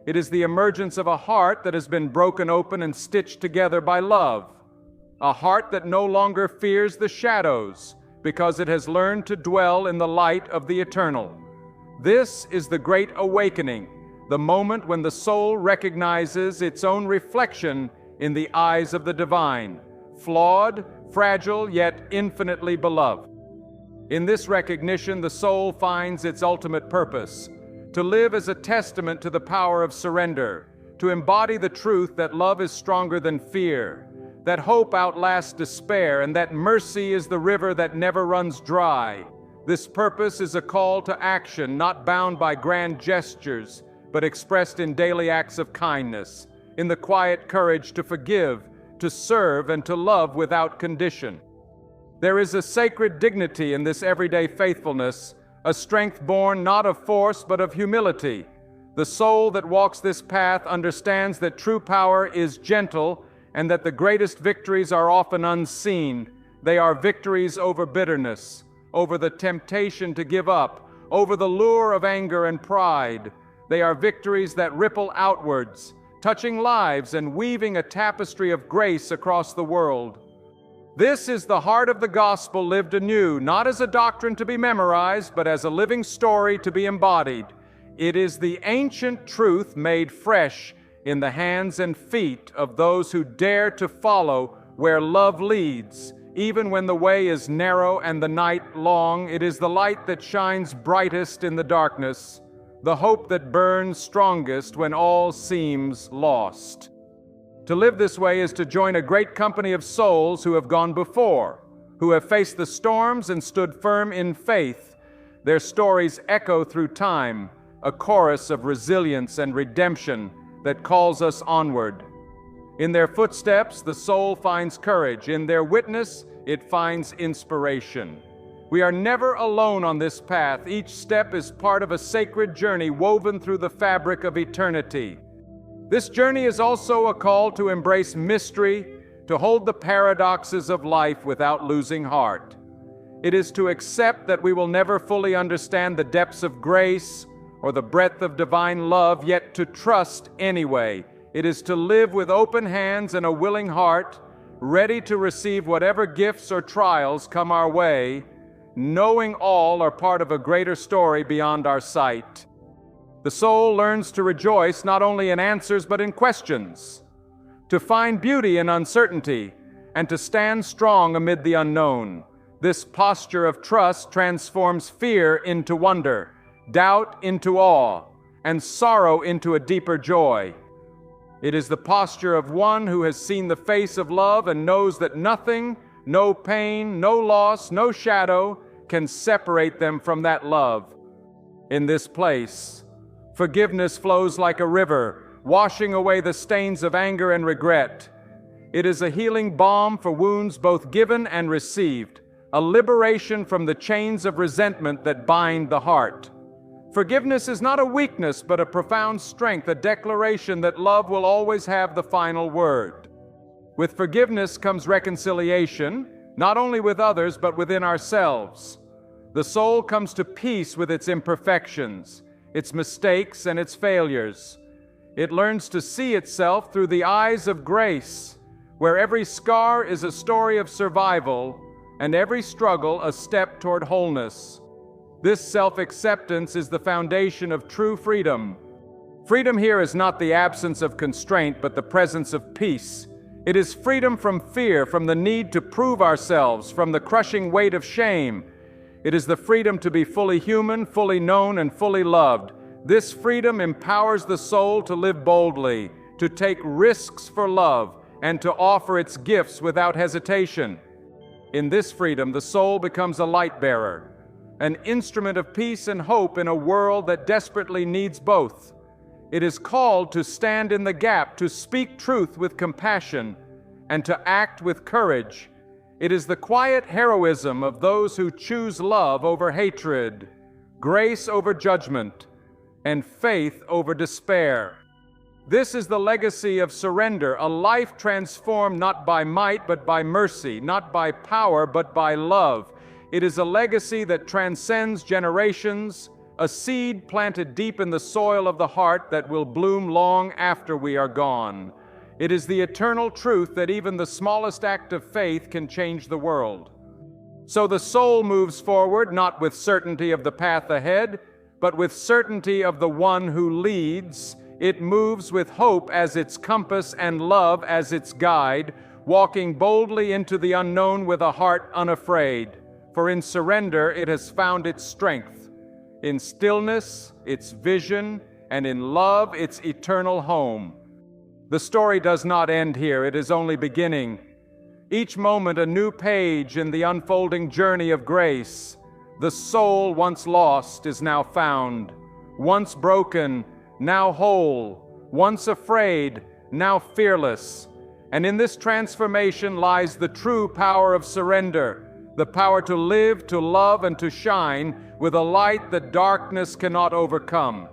Speaker 1: It is the emergence of a heart that has been broken open and stitched together by love, a heart that no longer fears the shadows, because it has learned to dwell in the light of the eternal. This is the great awakening, the moment when the soul recognizes its own reflection in the eyes of the divine, flawed, fragile, yet infinitely beloved. In this recognition, the soul finds its ultimate purpose, to live as a testament to the power of surrender, to embody the truth that love is stronger than fear, that hope outlasts despair, and that mercy is the river that never runs dry. This purpose is a call to action, not bound by grand gestures, but expressed in daily acts of kindness, in the quiet courage to forgive, to serve, and to love without condition. There is a sacred dignity in this everyday faithfulness, a strength born not of force but of humility. The soul that walks this path understands that true power is gentle, and that the greatest victories are often unseen. They are victories over bitterness, over the temptation to give up, over the lure of anger and pride. They are victories that ripple outwards, touching lives and weaving a tapestry of grace across the world. This is the heart of the gospel lived anew, not as a doctrine to be memorized, but as a living story to be embodied. It is the ancient truth made fresh in the hands and feet of those who dare to follow where love leads. Even when the way is narrow and the night long, it is the light that shines brightest in the darkness, the hope that burns strongest when all seems lost. To live this way is to join a great company of souls who have gone before, who have faced the storms and stood firm in faith. Their stories echo through time, a chorus of resilience and redemption that calls us onward. In their footsteps, the soul finds courage. In their witness, it finds inspiration. We are never alone on this path. Each step is part of a sacred journey woven through the fabric of eternity. This journey is also a call to embrace mystery, to hold the paradoxes of life without losing heart. It is to accept that we will never fully understand the depths of grace or the breadth of divine love, yet to trust anyway. It is to live with open hands and a willing heart, ready to receive whatever gifts or trials come our way, knowing all are part of a greater story beyond our sight. The soul learns to rejoice not only in answers but in questions, to find beauty in uncertainty, and to stand strong amid the unknown. This posture of trust transforms fear into wonder, doubt into awe, and sorrow into a deeper joy. It is the posture of one who has seen the face of love and knows that nothing, no pain, no loss, no shadow can separate them from that love. In this place, forgiveness flows like a river, washing away the stains of anger and regret. It is a healing balm for wounds both given and received, a liberation from the chains of resentment that bind the heart. Forgiveness is not a weakness, but a profound strength, a declaration that love will always have the final word. With forgiveness comes reconciliation, not only with others, but within ourselves. The soul comes to peace with its imperfections, its mistakes, and its failures. It learns to see itself through the eyes of grace, where every scar is a story of survival, and every struggle a step toward wholeness. This self-acceptance is the foundation of true freedom. Freedom here is not the absence of constraint, but the presence of peace. It is freedom from fear, from the need to prove ourselves, from the crushing weight of shame. It is the freedom to be fully human, fully known, and fully loved. This freedom empowers the soul to live boldly, to take risks for love, and to offer its gifts without hesitation. In this freedom, the soul becomes a light bearer, an instrument of peace and hope in a world that desperately needs both. It is called to stand in the gap, to speak truth with compassion, and to act with courage. It is the quiet heroism of those who choose love over hatred, grace over judgment, and faith over despair. This is the legacy of surrender, a life transformed not by might but by mercy, not by power but by love. It is a legacy that transcends generations, a seed planted deep in the soil of the heart that will bloom long after we are gone. It is the eternal truth that even the smallest act of faith can change the world. So the soul moves forward not with certainty of the path ahead, but with certainty of the one who leads. It moves with hope as its compass and love as its guide, walking boldly into the unknown with a heart unafraid. For in surrender it has found its strength, in stillness its vision, and in love its eternal home. The story does not end here, it is only beginning. Each moment a new page in the unfolding journey of grace. The soul once lost is now found, once broken, now whole, once afraid, now fearless. And in this transformation lies the true power of surrender, the power to live, to love, and to shine with a light that darkness cannot overcome.